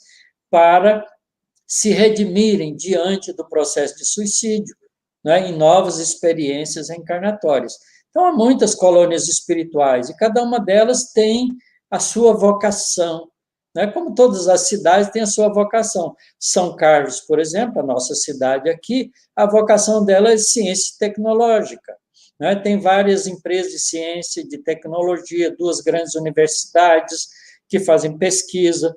Speaker 2: para se redimirem diante do processo de suicídio, né, em novas experiências reencarnatórias. Então, há muitas colônias espirituais, e cada uma delas tem a sua vocação, né, como todas as cidades têm a sua vocação. São Carlos, por exemplo, a nossa cidade aqui, a vocação dela é ciência tecnológica. Né, tem várias empresas de ciência e de tecnologia, 2 grandes universidades que fazem pesquisa.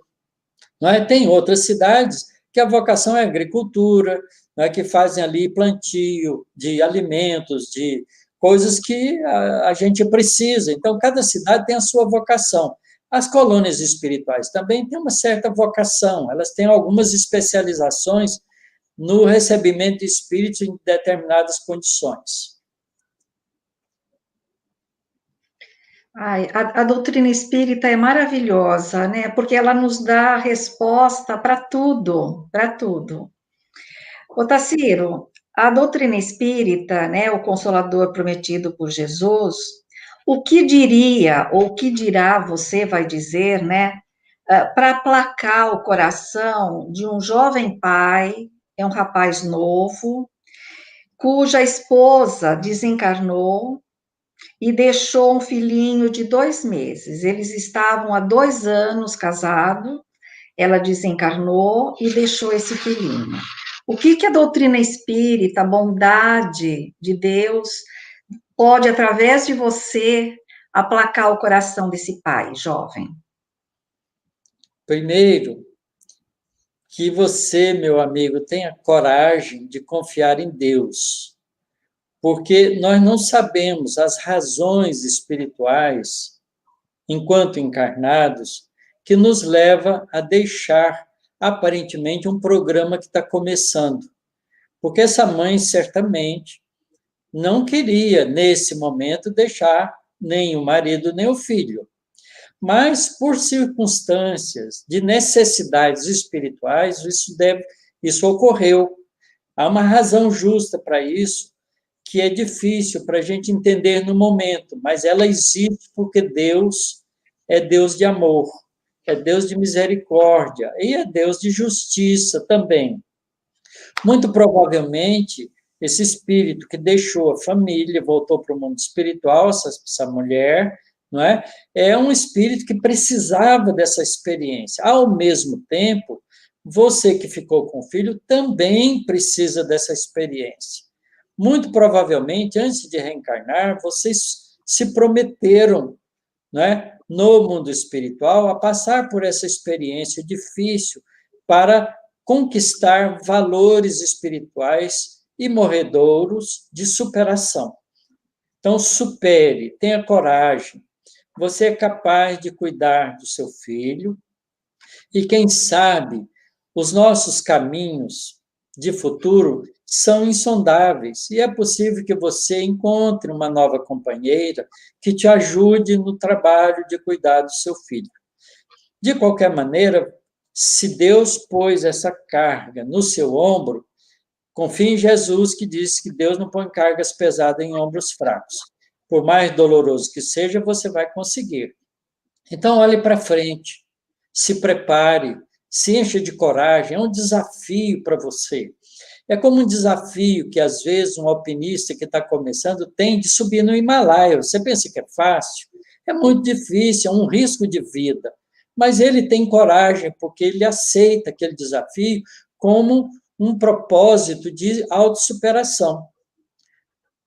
Speaker 2: Né, tem outras cidades que a vocação é agricultura, né, que fazem ali plantio de alimentos, de coisas que a gente precisa. Então, cada cidade tem a sua vocação. As colônias espirituais também têm uma certa vocação, elas têm algumas especializações no recebimento de espíritos em determinadas condições.
Speaker 1: Ai, a doutrina espírita é maravilhosa, né? Porque ela nos dá resposta para tudo, para tudo. Ô, Tassiro, A doutrina espírita, né, o Consolador prometido por Jesus, o que diria, ou o que dirá, você vai dizer, né, para aplacar o coração de um jovem pai, é um rapaz novo, cuja esposa desencarnou e deixou um filhinho de 2 meses. Eles estavam há 2 anos casados, ela desencarnou e deixou esse filhinho. O que que a doutrina espírita, a bondade de Deus, pode, através de você, aplacar o coração desse pai jovem?
Speaker 2: Primeiro, que você, meu amigo, tenha coragem de confiar em Deus, porque nós não sabemos as razões espirituais, enquanto encarnados, que nos leva a deixar aparentemente um programa que está começando. Porque essa mãe certamente não queria, nesse momento, deixar nem o marido nem o filho. Mas, por circunstâncias de necessidades espirituais, isso ocorreu. Há uma razão justa para isso, que é difícil para a gente entender no momento, mas ela existe porque Deus é Deus de amor, é Deus de misericórdia e é Deus de justiça também. Muito provavelmente, esse espírito que deixou a família, voltou para o mundo espiritual, essa mulher, não é? É um espírito que precisava dessa experiência. Ao mesmo tempo, você que ficou com o filho também precisa dessa experiência. Muito provavelmente, antes de reencarnar, vocês se prometeram, né, no mundo espiritual, a passar por essa experiência difícil para conquistar valores espirituais e morredouros de superação. Então, supere, tenha coragem. Você é capaz de cuidar do seu filho e, quem sabe, os nossos caminhos de futuro são insondáveis e é possível que você encontre uma nova companheira que te ajude no trabalho de cuidar do seu filho. De qualquer maneira, se Deus pôs essa carga no seu ombro, confie em Jesus, que disse que Deus não põe cargas pesadas em ombros fracos. Por mais doloroso que seja, você vai conseguir. Então, olhe para frente, se prepare, se encha de coragem, é um desafio para você. É como um desafio que, às vezes, um alpinista que está começando tem de subir no Himalaia. Você pensa que é fácil? É muito difícil, é um risco de vida. Mas ele tem coragem, porque ele aceita aquele desafio como um propósito de autossuperação.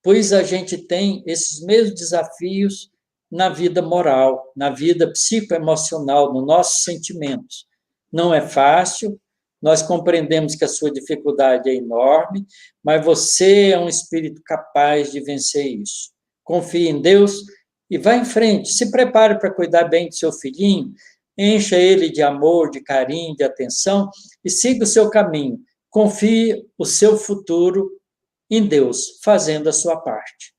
Speaker 2: Pois a gente tem esses mesmos desafios na vida moral, na vida psicoemocional, nos nossos sentimentos. Não é fácil, nós compreendemos que a sua dificuldade é enorme, mas você é um espírito capaz de vencer isso. Confie em Deus e vá em frente. Se prepare para cuidar bem do seu filhinho, encha ele de amor, de carinho, de atenção e siga o seu caminho. Confie o seu futuro em Deus, fazendo a sua parte.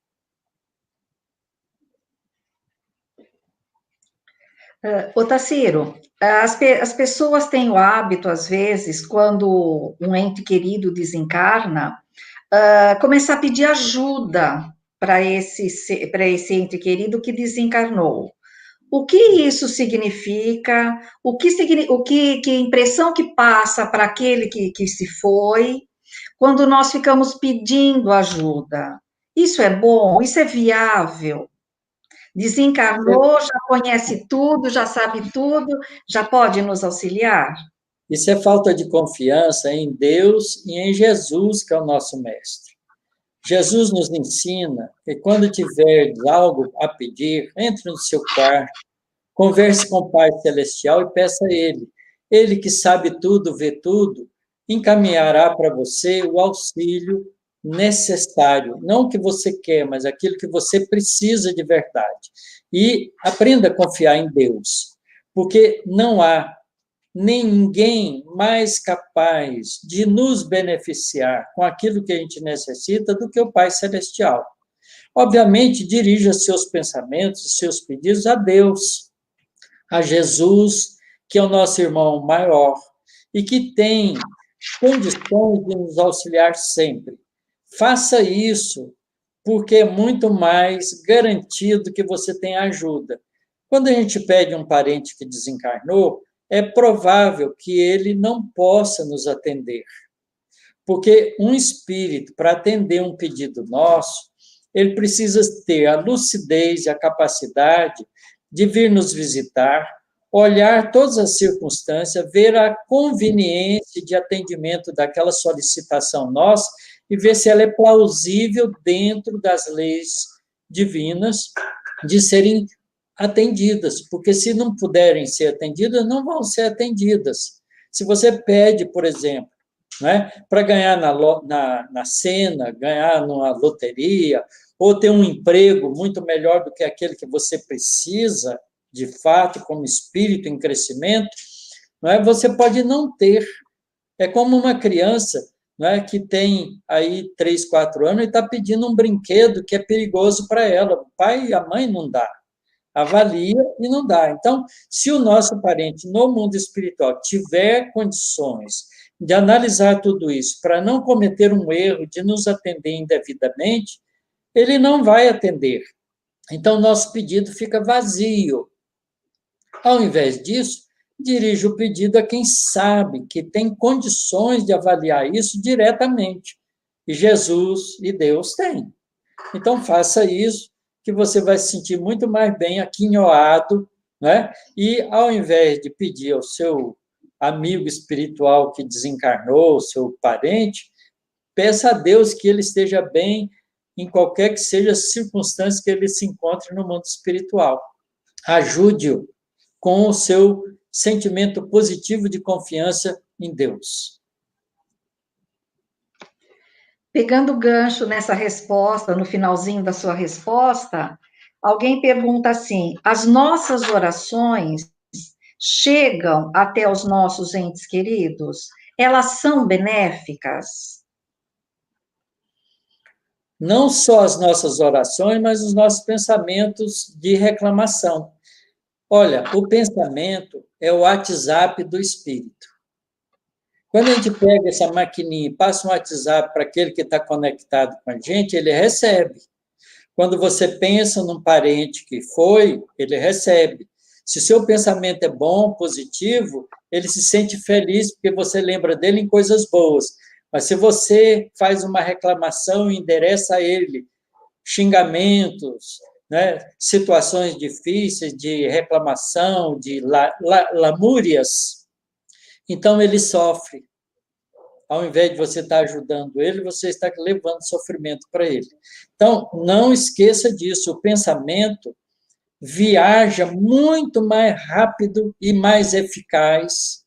Speaker 1: Otacílio, as pessoas têm o hábito, às vezes, quando um ente querido desencarna, começar a pedir ajuda para esse ente querido que desencarnou. O que isso significa? Que impressão que passa para aquele que se foi, quando nós ficamos pedindo ajuda? Isso é bom? Isso é viável? Desencarnou, já conhece tudo, já sabe tudo, já pode nos auxiliar?
Speaker 2: Isso é falta de confiança em Deus e em Jesus, que é o nosso mestre. Jesus nos ensina que quando tiver algo a pedir, entre no seu quarto, converse com o Pai Celestial e peça a Ele. Ele que sabe tudo, vê tudo, encaminhará para você o auxílio necessário, não o que você quer, mas aquilo que você precisa de verdade. E aprenda a confiar em Deus, porque não há ninguém mais capaz de nos beneficiar com aquilo que a gente necessita do que o Pai Celestial. Obviamente, dirija seus pensamentos, seus pedidos a Deus, a Jesus, que é o nosso irmão maior e que tem condições de nos auxiliar sempre. faça isso, porque é muito mais garantido que você tenha ajuda. Quando a gente pede um parente que desencarnou, é provável que ele não possa nos atender. Porque um espírito, para atender um pedido nosso, ele precisa ter a lucidez e a capacidade de vir nos visitar, olhar todas as circunstâncias, ver a conveniência de atendimento daquela solicitação nossa e ver se ela é plausível dentro das leis divinas de serem atendidas, porque se não puderem ser atendidas, não vão ser atendidas. Se você pede, por exemplo, né, para ganhar na Sena, ganhar numa loteria, ou ter um emprego muito melhor do que aquele que você precisa, de fato, como espírito em crescimento, não é? Você pode não ter. É como uma criança, não é, que tem aí 3, 4 anos e está pedindo um brinquedo que é perigoso para ela. O pai e a mãe não dá. Avalia e não dá. Então, se o nosso parente no mundo espiritual tiver condições de analisar tudo isso para não cometer um erro de nos atender indevidamente, ele não vai atender. Então, nosso pedido fica vazio. Ao invés disso, dirige o pedido a quem sabe, que tem condições de avaliar isso diretamente. E Jesus e Deus têm. Então, faça isso, que você vai se sentir muito mais bem aquinhoado, né? E, ao invés de pedir ao seu amigo espiritual que desencarnou, seu parente, peça a Deus que ele esteja bem em qualquer que seja a circunstância que ele se encontre no mundo espiritual. Ajude-o com o seu sentimento positivo de confiança em Deus.
Speaker 1: Pegando o gancho nessa resposta, no finalzinho da sua resposta, alguém pergunta assim: as nossas orações chegam até os nossos entes queridos? Elas são benéficas?
Speaker 2: Não só as nossas orações, mas os nossos pensamentos de reclamação. Olha, o pensamento é o WhatsApp do espírito. Quando a gente pega essa maquininha e passa um WhatsApp para aquele que está conectado com a gente, ele recebe. Quando você pensa num parente que foi, ele recebe. Se o seu pensamento é bom, positivo, ele se sente feliz porque você lembra dele em coisas boas. Mas se você faz uma reclamação e endereça a ele xingamentos, né, situações difíceis de reclamação, de lamúrias, então ele sofre. Ao invés de você estar ajudando ele, você está levando sofrimento para ele. Então, não esqueça disso, o pensamento viaja muito mais rápido e mais eficaz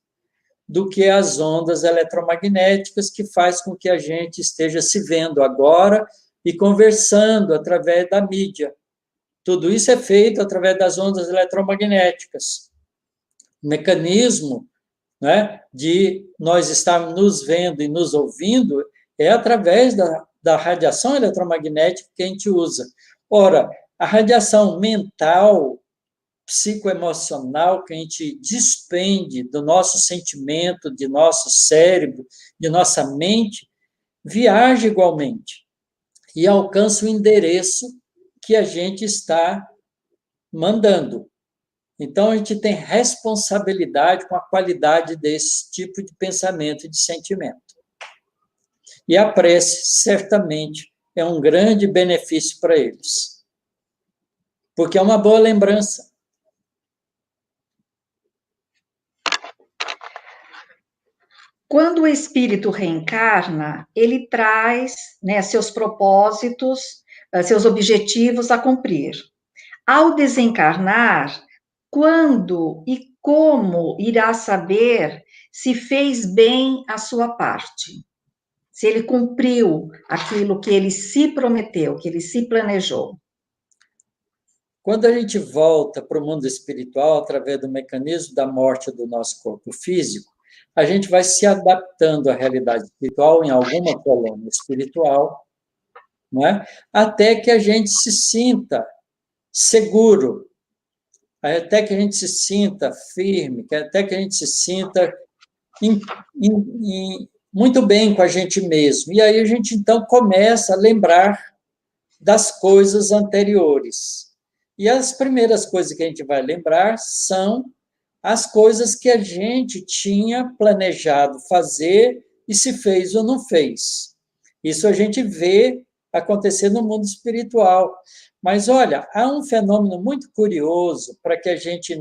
Speaker 2: do que as ondas eletromagnéticas, que faz com que a gente esteja se vendo agora e conversando através da mídia. Tudo isso é feito através das ondas eletromagnéticas. O mecanismo, né, de nós estarmos nos vendo e nos ouvindo é através da radiação eletromagnética que a gente usa. Ora, a radiação mental, psicoemocional que a gente despende do nosso sentimento, de nosso cérebro, de nossa mente, viaja igualmente e alcança o endereço que a gente está mandando. Então, a gente tem responsabilidade com a qualidade desse tipo de pensamento e de sentimento. E a prece, certamente, é um grande benefício para eles. Porque é uma boa lembrança.
Speaker 1: Quando o espírito reencarna, ele traz, né, seus propósitos, seus objetivos a cumprir. Ao desencarnar, quando e como irá saber se fez bem a sua parte? Se ele cumpriu aquilo que ele se prometeu, que ele se planejou?
Speaker 2: Quando a gente volta para o mundo espiritual, através do mecanismo da morte do nosso corpo físico, a gente vai se adaptando à realidade espiritual em alguma colônia espiritual, não é? Até que a gente se sinta seguro, até que a gente se sinta firme, até que a gente se sinta muito bem com a gente mesmo. E aí a gente, então, começa a lembrar das coisas anteriores. E as primeiras coisas que a gente vai lembrar são as coisas que a gente tinha planejado fazer e se fez ou não fez. Isso a gente vê acontecer no mundo espiritual. Mas, olha, há um fenômeno muito curioso para que a gente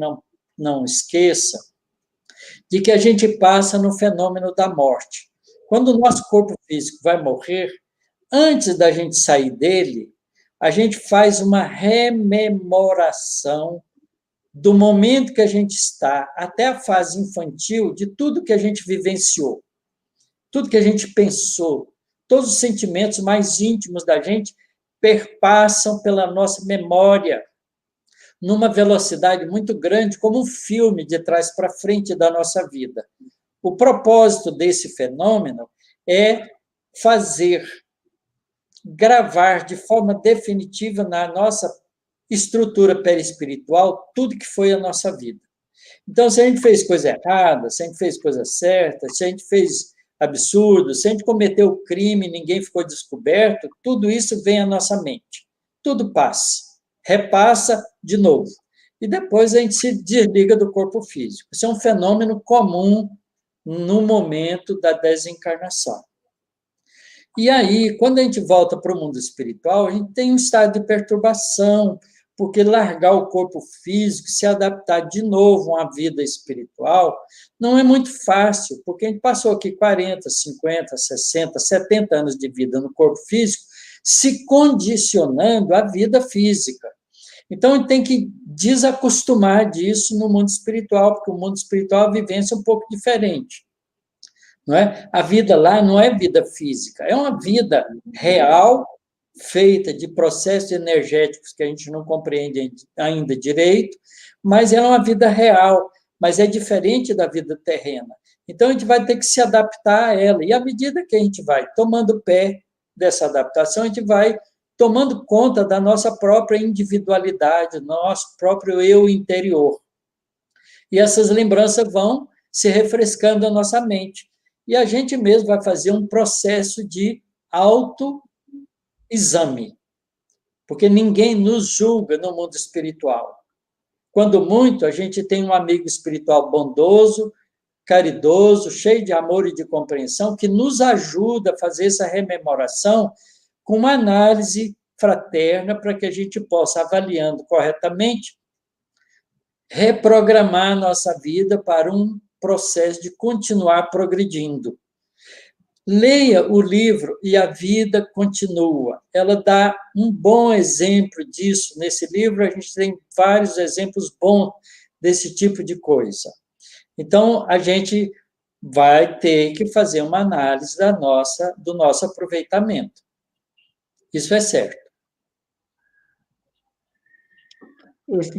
Speaker 2: não esqueça, de que a gente passa no fenômeno da morte. Quando o nosso corpo físico vai morrer, antes da gente sair dele, a gente faz uma rememoração do momento que a gente está, até a fase infantil, de tudo que a gente vivenciou, tudo que a gente pensou, todos os sentimentos mais íntimos da gente perpassam pela nossa memória numa velocidade muito grande, como um filme de trás para frente da nossa vida. O propósito desse fenômeno é fazer gravar de forma definitiva na nossa estrutura perispiritual tudo que foi a nossa vida. Então, se a gente fez coisa errada, se a gente fez coisa certa, se a gente fez absurdo, se a gente cometeu crime e ninguém ficou descoberto, tudo isso vem à nossa mente. Tudo passa, repassa de novo. E depois a gente se desliga do corpo físico. Isso é um fenômeno comum no momento da desencarnação. E aí, quando a gente volta para o mundo espiritual, a gente tem um estado de perturbação, porque largar o corpo físico, se adaptar de novo a uma vida espiritual, não é muito fácil, porque a gente passou aqui 40, 50, 60, 70 anos de vida no corpo físico, se condicionando à vida física. Então, a gente tem que desacostumar disso no mundo espiritual, porque o mundo espiritual é uma vivência um pouco diferente. Não é? A vida lá não é vida física, é uma vida real, feita de processos energéticos que a gente não compreende ainda direito, mas é uma vida real, mas é diferente da vida terrena. Então, a gente vai ter que se adaptar a ela. E à medida que a gente vai tomando pé dessa adaptação, a gente vai tomando conta da nossa própria individualidade, do nosso próprio eu interior. E essas lembranças vão se refrescando a nossa mente. E a gente mesmo vai fazer um processo de autoexame, porque ninguém nos julga no mundo espiritual. Quando muito, a gente tem um amigo espiritual bondoso, caridoso, cheio de amor e de compreensão, que nos ajuda a fazer essa rememoração com uma análise fraterna para que a gente possa, avaliando corretamente, reprogramar a nossa vida para um processo de continuar progredindo. Leia o livro E a Vida Continua. Ela dá um bom exemplo disso. Nesse livro, a gente tem vários exemplos bons desse tipo de coisa. Então, a gente vai ter que fazer uma análise do nosso aproveitamento. Isso é certo.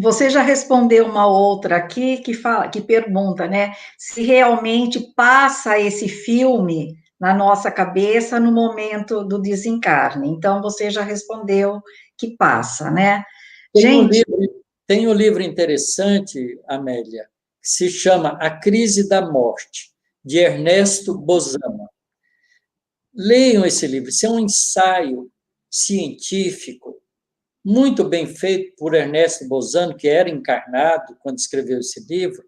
Speaker 1: Você já respondeu uma outra aqui que pergunta, né, se realmente passa esse filme na nossa cabeça no momento do desencarne. Então, você já respondeu que passa, né?
Speaker 2: Tem um livro interessante, Amélia, que se chama A Crise da Morte, de Ernesto Bozano. Leiam esse livro, isso é um ensaio científico muito bem feito por Ernesto Bozano, que era encarnado quando escreveu esse livro.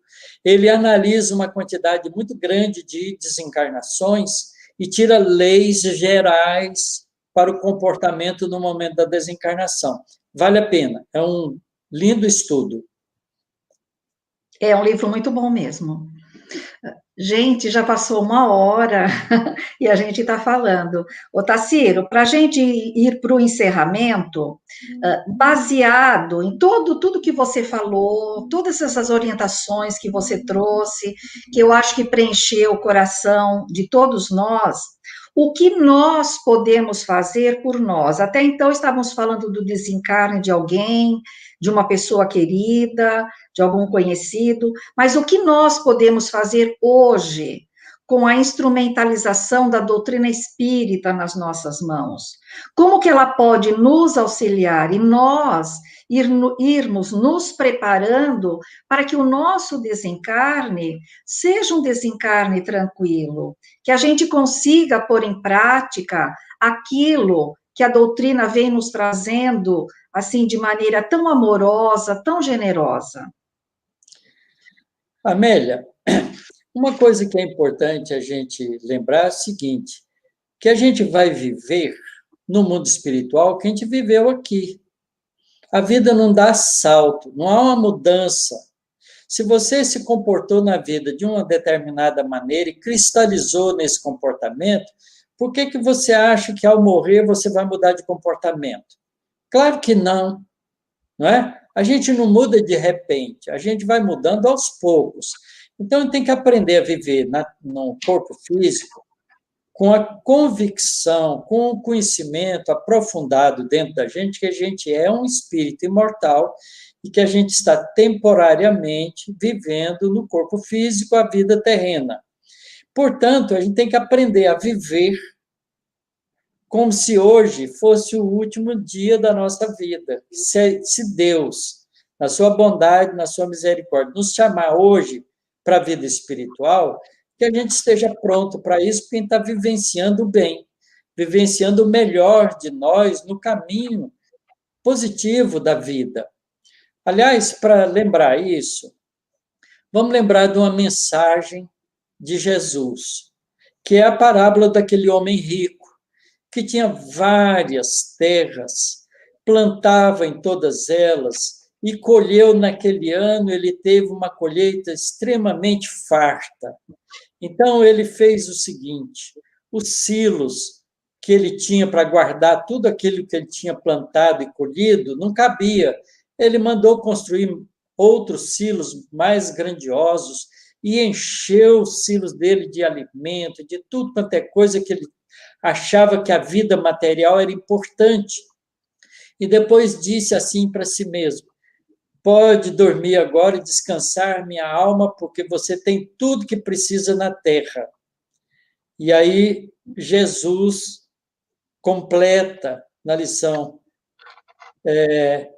Speaker 2: Ele analisa uma quantidade muito grande de desencarnações e tira leis gerais para o comportamento no momento da desencarnação. Vale a pena, é um lindo estudo.
Speaker 1: É um livro muito bom mesmo. Gente, já passou uma hora e a gente está falando. Ô, Tassiro, para a gente ir para o encerramento, baseado em tudo que você falou, todas essas orientações que você trouxe, que eu acho que preencheu o coração de todos nós, o que nós podemos fazer por nós? Até então estávamos falando do desencarne de alguém, de uma pessoa querida, de algum conhecido, mas o que nós podemos fazer hoje com a instrumentalização da doutrina espírita nas nossas mãos? Como que ela pode nos auxiliar e nós irmos nos preparando para que o nosso desencarne seja um desencarne tranquilo, que a gente consiga pôr em prática aquilo que a doutrina vem nos trazendo, assim, de maneira tão amorosa, tão generosa.
Speaker 2: Amélia, uma coisa que é importante a gente lembrar é o seguinte, que a gente vai viver no mundo espiritual que a gente viveu aqui. A vida não dá salto, não há uma mudança. Se você se comportou na vida de uma determinada maneira e cristalizou nesse comportamento, por que que você acha que ao morrer você vai mudar de comportamento? Claro que não, não é? A gente não muda de repente, a gente vai mudando aos poucos. Então, tem que aprender a viver no corpo físico com a convicção, com o conhecimento aprofundado dentro da gente que a gente é um espírito imortal e que a gente está temporariamente vivendo no corpo físico a vida terrena. Portanto, a gente tem que aprender a viver como se hoje fosse o último dia da nossa vida. Se Deus, na sua bondade, na sua misericórdia, nos chamar hoje para a vida espiritual, que a gente esteja pronto para isso, porque a gente está vivenciando o bem, vivenciando o melhor de nós no caminho positivo da vida. Aliás, para lembrar isso, vamos lembrar de uma mensagem de Jesus, que é a parábola daquele homem rico, que tinha várias terras, plantava em todas elas e colheu naquele ano, ele teve uma colheita extremamente farta. Então, ele fez o seguinte, os silos que ele tinha para guardar tudo aquilo que ele tinha plantado e colhido, não cabia. Ele mandou construir outros silos mais grandiosos e encheu os silos dele de alimento, de tudo quanto é coisa que ele achava que a vida material era importante. E depois disse assim para si mesmo, pode dormir agora e descansar minha alma, porque você tem tudo que precisa na terra. E aí Jesus completa na lição,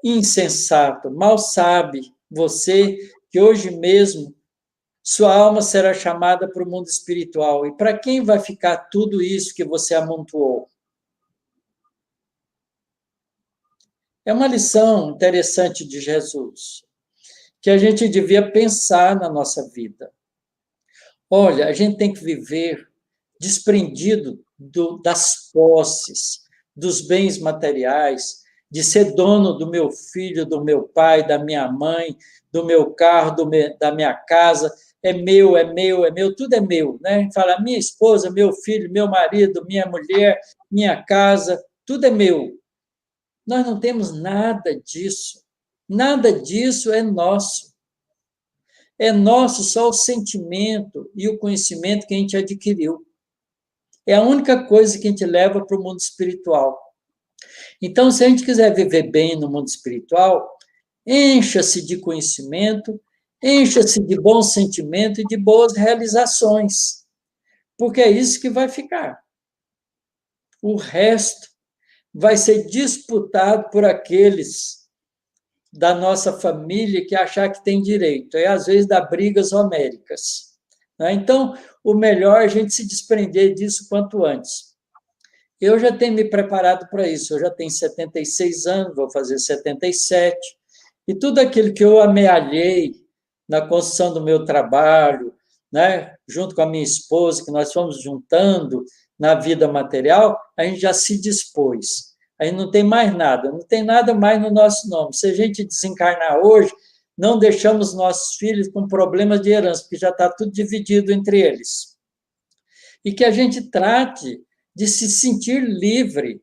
Speaker 2: insensato, mal sabe você que hoje mesmo sua alma será chamada para o mundo espiritual. E para quem vai ficar tudo isso que você amontoou? É uma lição interessante de Jesus, que a gente devia pensar na nossa vida. Olha, a gente tem que viver desprendido das posses, dos bens materiais, de ser dono do meu filho, do meu pai, da minha mãe, do meu carro, da minha casa. É meu, é meu, é meu, tudo é meu. Né? A gente fala, minha esposa, meu filho, meu marido, minha mulher, minha casa, tudo é meu. Nós não temos nada disso. Nada disso é nosso. É nosso só o sentimento e o conhecimento que a gente adquiriu. É a única coisa que a gente leva para o mundo espiritual. Então, se a gente quiser viver bem no mundo espiritual, encha-se de conhecimento, encha-se de bom sentimento e de boas realizações, porque é isso que vai ficar. O resto vai ser disputado por aqueles da nossa família que achar que tem direito, e às vezes dá brigas homéricas. Então, o melhor é a gente se desprender disso quanto antes. Eu já tenho me preparado para isso, eu já tenho 76 anos, vou fazer 77, e tudo aquilo que eu amealhei na construção do meu trabalho, né, junto com a minha esposa, que nós fomos juntando na vida material, a gente já se dispôs. Aí não tem mais nada, não tem nada mais no nosso nome. Se a gente desencarnar hoje, não deixamos nossos filhos com problemas de herança, porque já está tudo dividido entre eles. E que a gente trate de se sentir livre,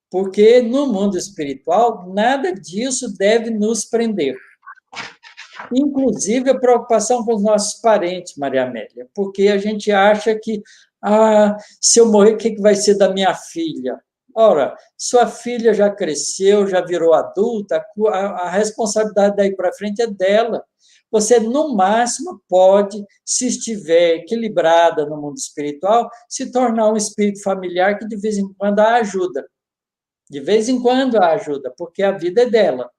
Speaker 2: porque no mundo espiritual nada disso deve nos prender. Inclusive a preocupação com os nossos parentes, Maria Amélia, porque a gente acha que, se eu morrer, o que vai ser da minha filha? Ora, sua filha já cresceu, já virou adulta, a responsabilidade daí para frente é dela. você, no máximo, pode, se estiver equilibrada no mundo espiritual, se tornar um espírito familiar que, de vez em quando, a ajuda. De vez em quando a ajuda, porque a vida é dela,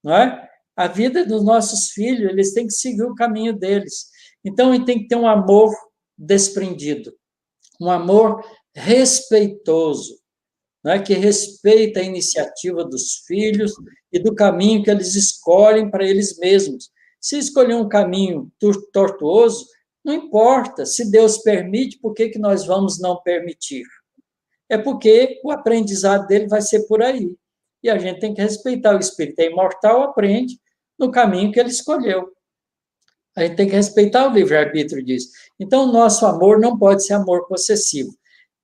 Speaker 2: não é? A vida dos nossos filhos, eles têm que seguir o caminho deles. Então, ele tem que ter um amor desprendido, um amor respeitoso, não é? Que respeita a iniciativa dos filhos e do caminho que eles escolhem para eles mesmos. Se escolher um caminho tortuoso, não importa. Se Deus permite, por que nós vamos não permitir? É porque o aprendizado dele vai ser por aí. E a gente tem que respeitar. O espírito é imortal, aprende no caminho que ele escolheu. A gente tem que respeitar o livre-arbítrio disso. Então, o nosso amor não pode ser amor possessivo.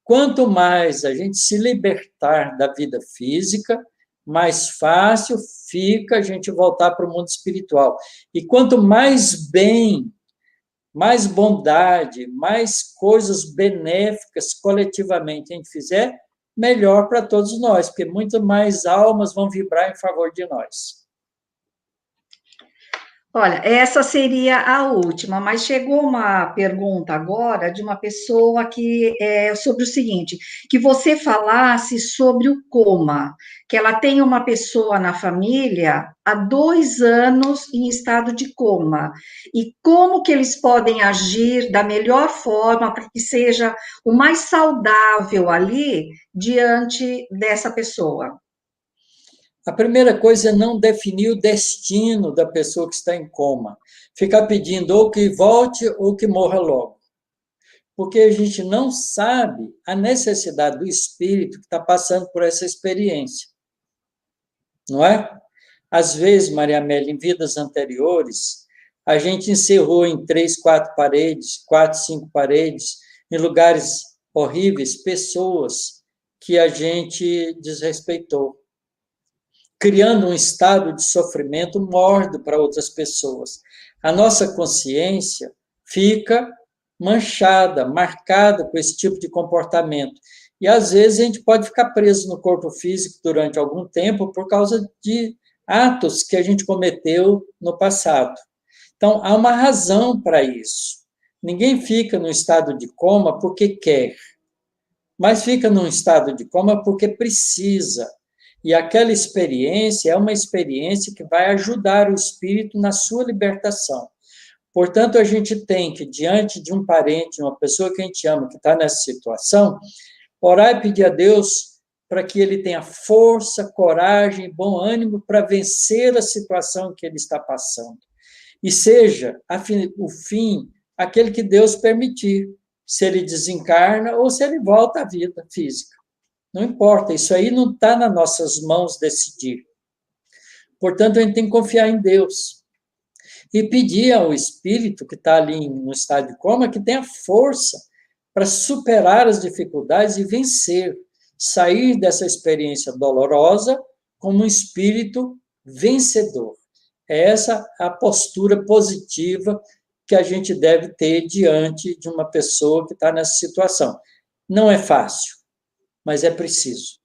Speaker 2: Quanto mais a gente se libertar da vida física, mais fácil fica a gente voltar para o mundo espiritual. E quanto mais bem, mais bondade, mais coisas benéficas coletivamente a gente fizer, melhor para todos nós, porque muito mais almas vão vibrar em favor de nós.
Speaker 1: Olha, essa seria a última, mas chegou uma pergunta agora de uma pessoa que é sobre o seguinte, que você falasse sobre o coma, que ela tem uma pessoa na família há 2 anos em estado de coma, e como que eles podem agir da melhor forma para que seja o mais saudável ali diante dessa pessoa.
Speaker 2: A primeira coisa é não definir o destino da pessoa que está em coma. Ficar pedindo ou que volte ou que morra logo. Porque a gente não sabe a necessidade do espírito que está passando por essa experiência. Não é? Às vezes, Maria Amélia, em vidas anteriores, a gente encerrou em 3, 4 paredes, 4, 5 paredes, em lugares horríveis, pessoas que a gente desrespeitou, criando um estado de sofrimento mórbido para outras pessoas. A nossa consciência fica manchada, marcada com esse tipo de comportamento. E, às vezes, a gente pode ficar preso no corpo físico durante algum tempo por causa de atos que a gente cometeu no passado. Então, há uma razão para isso. Ninguém fica no estado de coma porque quer, mas fica num estado de coma porque precisa. E aquela experiência é uma experiência que vai ajudar o espírito na sua libertação. Portanto, a gente tem que, diante de um parente, uma pessoa que a gente ama, que está nessa situação, orar e pedir a Deus para que ele tenha força, coragem e bom ânimo para vencer a situação que ele está passando. E seja o fim aquele que Deus permitir, se ele desencarna ou se ele volta à vida física. Não importa, isso aí não está nas nossas mãos decidir. Portanto, a gente tem que confiar em Deus. E pedir ao espírito que está ali no estado de coma que tenha força para superar as dificuldades e vencer, sair dessa experiência dolorosa como um espírito vencedor. É essa a postura positiva que a gente deve ter diante de uma pessoa que está nessa situação. Não é fácil, mas é preciso.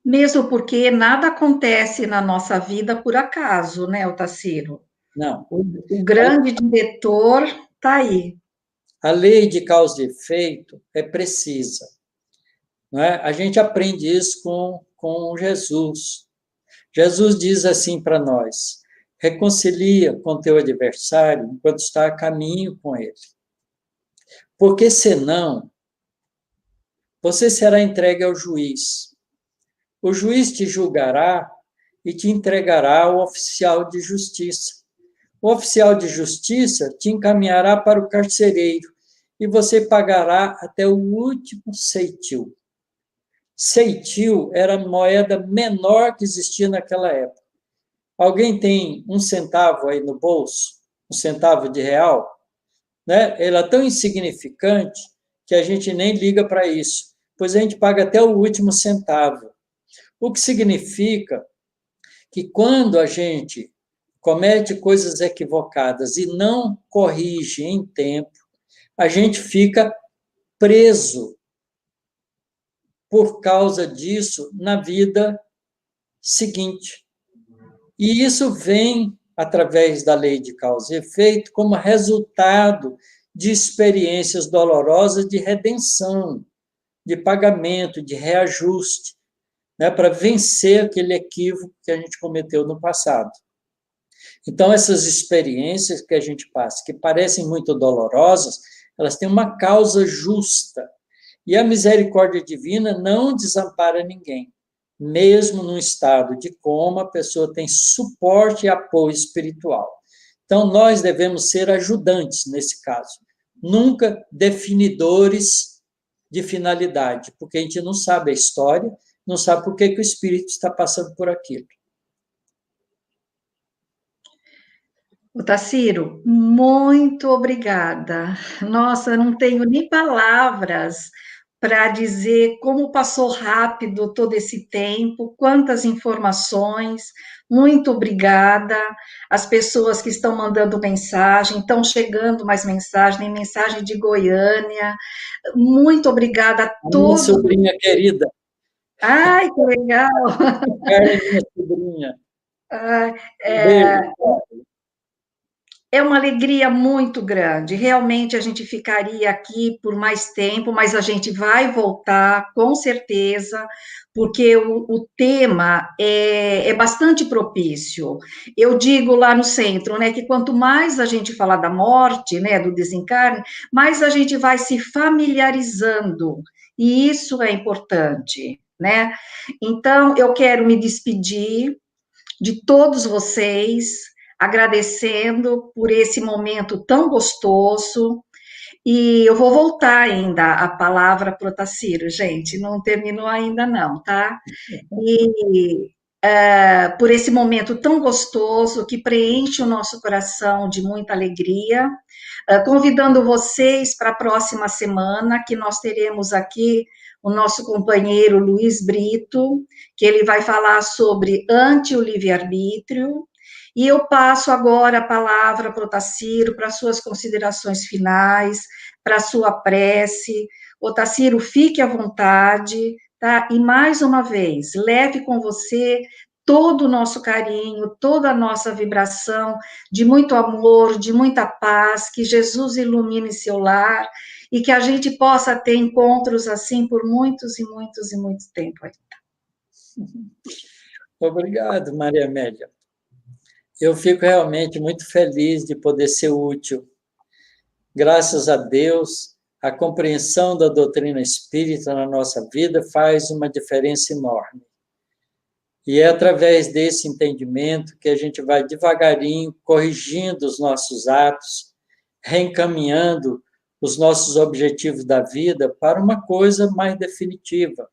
Speaker 1: Mesmo porque nada acontece na nossa vida por acaso, né, Otacílio?
Speaker 2: Não.
Speaker 1: O grande diretor está aí.
Speaker 2: A lei de causa e efeito é precisa. Não é? A gente aprende isso com Jesus. Jesus diz assim para nós: reconcilia com teu adversário enquanto está a caminho com ele. Porque senão, você será entregue ao juiz. O juiz te julgará e te entregará ao oficial de justiça. O oficial de justiça te encaminhará para o carcereiro e você pagará até o último ceitil. Ceitil era a moeda menor que existia naquela época. Alguém tem 1 centavo aí no bolso? 1 centavo de real? Né? Ela é tão insignificante que a gente nem liga para isso, pois a gente paga até o último centavo. O que significa que quando a gente comete coisas equivocadas e não corrige em tempo, a gente fica preso por causa disso na vida seguinte. E isso vem através da lei de causa e efeito, como resultado de experiências dolorosas de redenção, de pagamento, de reajuste, né, para vencer aquele equívoco que a gente cometeu no passado. Então, essas experiências que a gente passa, que parecem muito dolorosas, elas têm uma causa justa. E a misericórdia divina não desampara ninguém. Mesmo num estado de coma, a pessoa tem suporte e apoio espiritual. Então, nós devemos ser ajudantes nesse caso, nunca definidores de finalidade, porque a gente não sabe a história, não sabe por que o espírito está passando por aquilo.
Speaker 1: Otacílio, muito obrigada. Nossa, não tenho nem palavras para dizer como passou rápido todo esse tempo, quantas informações. Muito obrigada. As pessoas que estão mandando mensagem, estão chegando mais mensagem, tem mensagem de Goiânia. Muito obrigada a
Speaker 2: A minha
Speaker 1: todos.
Speaker 2: sobrinha querida.
Speaker 1: Ai, que legal!
Speaker 2: Carla, minha sobrinha.
Speaker 1: Ah,
Speaker 2: Um
Speaker 1: é,
Speaker 2: beijo.
Speaker 1: É uma alegria muito grande. Realmente a gente ficaria aqui por mais tempo, mas a gente vai voltar, com certeza, porque o tema é bastante propício. Eu digo lá no centro, né, que quanto mais a gente falar da morte, né, do desencarne, mais a gente vai se familiarizando, e isso é importante, né? Então, eu quero me despedir de todos vocês, agradecendo por esse momento tão gostoso. E eu vou voltar ainda a palavra para o Otacílio, gente, não terminou ainda não, tá? E por esse momento tão gostoso que preenche o nosso coração de muita alegria, convidando vocês para a próxima semana, que nós teremos aqui o nosso companheiro Luiz Brito, que ele vai falar sobre anti o livre-arbítrio, e eu passo agora a palavra para o Otacílio, para suas considerações finais, para a sua prece. Otacílio, fique à vontade, tá? E mais uma vez, leve com você todo o nosso carinho, toda a nossa vibração de muito amor, de muita paz, que Jesus ilumine seu lar e que a gente possa ter encontros assim por muitos e muitos e muito tempo.
Speaker 2: Obrigado, Maria Amélia. Eu fico realmente muito feliz de poder ser útil. Graças a Deus, a compreensão da doutrina espírita na nossa vida faz uma diferença enorme. E é através desse entendimento que a gente vai devagarinho corrigindo os nossos atos, reencaminhando os nossos objetivos da vida para uma coisa mais definitiva.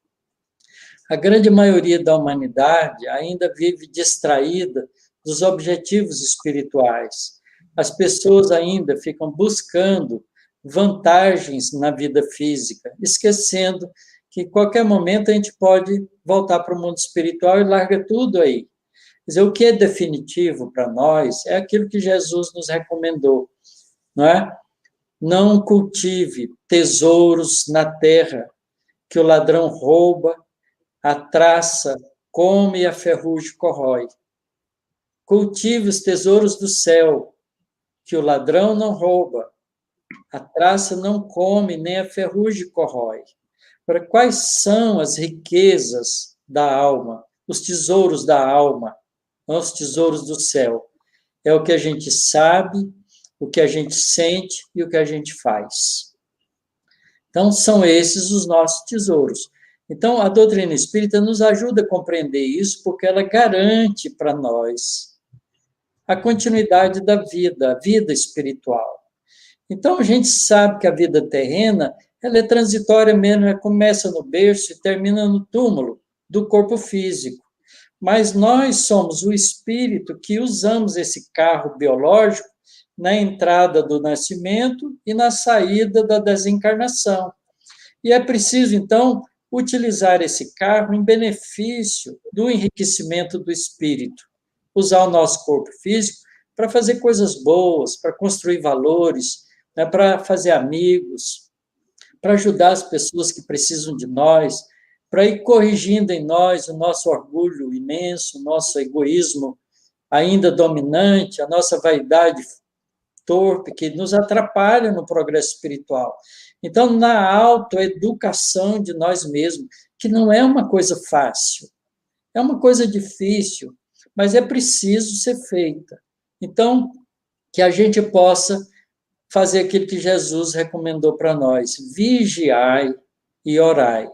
Speaker 2: A grande maioria da humanidade ainda vive distraída dos objetivos espirituais. As pessoas ainda ficam buscando vantagens na vida física, esquecendo que em qualquer momento a gente pode voltar para o mundo espiritual e larga tudo aí. Quer dizer, o que é definitivo para nós é aquilo que Jesus nos recomendou, não é? Não cultive tesouros na terra, que o ladrão rouba, a traça come e a ferrugem corrói. Cultive os tesouros do céu, que o ladrão não rouba, a traça não come, nem a ferrugem corrói. Para quais são as riquezas da alma, os tesouros da alma, os tesouros do céu? É o que a gente sabe, o que a gente sente e o que a gente faz. Então, são esses os nossos tesouros. Então, a doutrina espírita nos ajuda a compreender isso, porque ela garante para nós a continuidade da vida, a vida espiritual. Então, a gente sabe que a vida terrena ela é transitória mesmo, ela começa no berço e termina no túmulo do corpo físico. Mas nós somos o espírito que usamos esse carro biológico na entrada do nascimento e na saída da desencarnação. E é preciso, então, utilizar esse carro em benefício do enriquecimento do espírito. Usar o nosso corpo físico para fazer coisas boas, para construir valores, né, para fazer amigos, para ajudar as pessoas que precisam de nós, para ir corrigindo em nós o nosso orgulho imenso, o nosso egoísmo ainda dominante, a nossa vaidade torpe, que nos atrapalha no progresso espiritual. Então, na autoeducação de nós mesmos, que não é uma coisa fácil, é uma coisa difícil, mas é preciso ser feita. Então, que a gente possa fazer aquilo que Jesus recomendou para nós: vigiai e orai.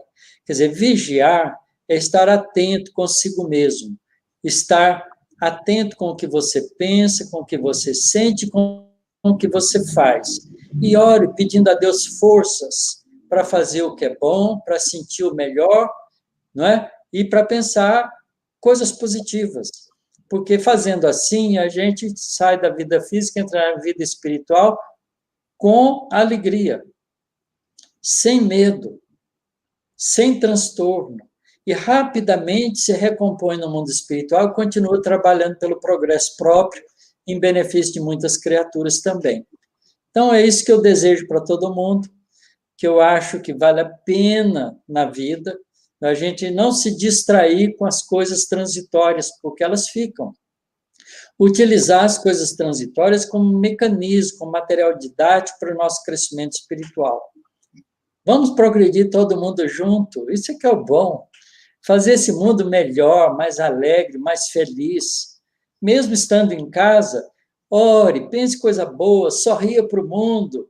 Speaker 2: Quer dizer, vigiar é estar atento consigo mesmo, estar atento com o que você pensa, com o que você sente, com o que você faz. E ore pedindo a Deus forças para fazer o que é bom, para sentir o melhor, não é? E para pensar coisas positivas. Porque fazendo assim, a gente sai da vida física, entra na vida espiritual com alegria, sem medo, sem transtorno, e rapidamente se recompõe no mundo espiritual e continua trabalhando pelo progresso próprio, em benefício de muitas criaturas também. Então, é isso que eu desejo para todo mundo, que eu acho que vale a pena na vida, a gente não se distrair com as coisas transitórias, porque elas ficam. Utilizar as coisas transitórias como mecanismo, como material didático para o nosso crescimento espiritual. Vamos progredir todo mundo junto, isso é que é o bom. Fazer esse mundo melhor, mais alegre, mais feliz. Mesmo estando em casa, ore, pense coisa boa, sorria para o mundo,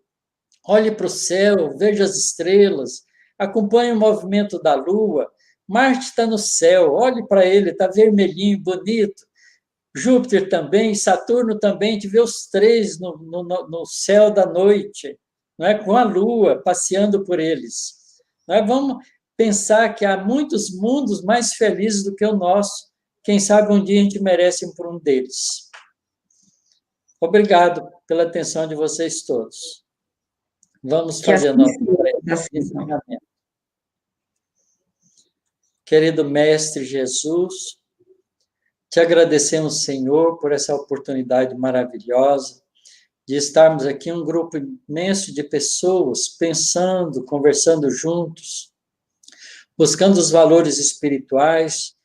Speaker 2: olhe para o céu, veja as estrelas, acompanhe o movimento da lua. Marte está no céu, olhe para ele, está vermelhinho, bonito. Júpiter também, Saturno também, a gente vê os três no céu da noite, não é? Com a lua passeando por eles. Não é? Vamos pensar que há muitos mundos mais felizes do que o nosso. Quem sabe um dia a gente merece ir por um deles. Obrigado pela atenção de vocês todos. Vamos fazer a nossa encerramento. Querido Mestre Jesus, te agradecemos, Senhor, por essa oportunidade maravilhosa de estarmos aqui, um grupo imenso de pessoas, pensando, conversando juntos, buscando os valores espirituais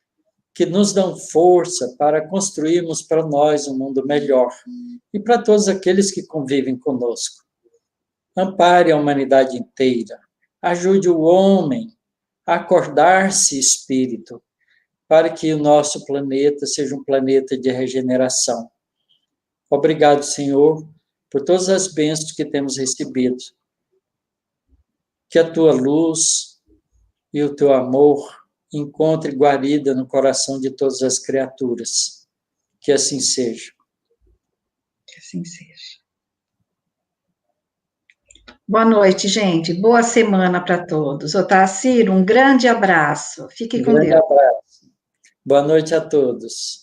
Speaker 2: que nos dão força para construirmos para nós um mundo melhor e para todos aqueles que convivem conosco. Ampare a humanidade inteira, ajude o homem a acordar-se espírito, para que o nosso planeta seja um planeta de regeneração. Obrigado, Senhor, por todas as bênçãos que temos recebido. Que a tua luz e o teu amor encontre guarida no coração de todas as criaturas. Que assim seja.
Speaker 1: Que assim seja. Boa noite, gente. Boa semana para todos. Otacílio, um grande abraço. Fique com Deus.
Speaker 2: Grande abraço. Boa noite a todos.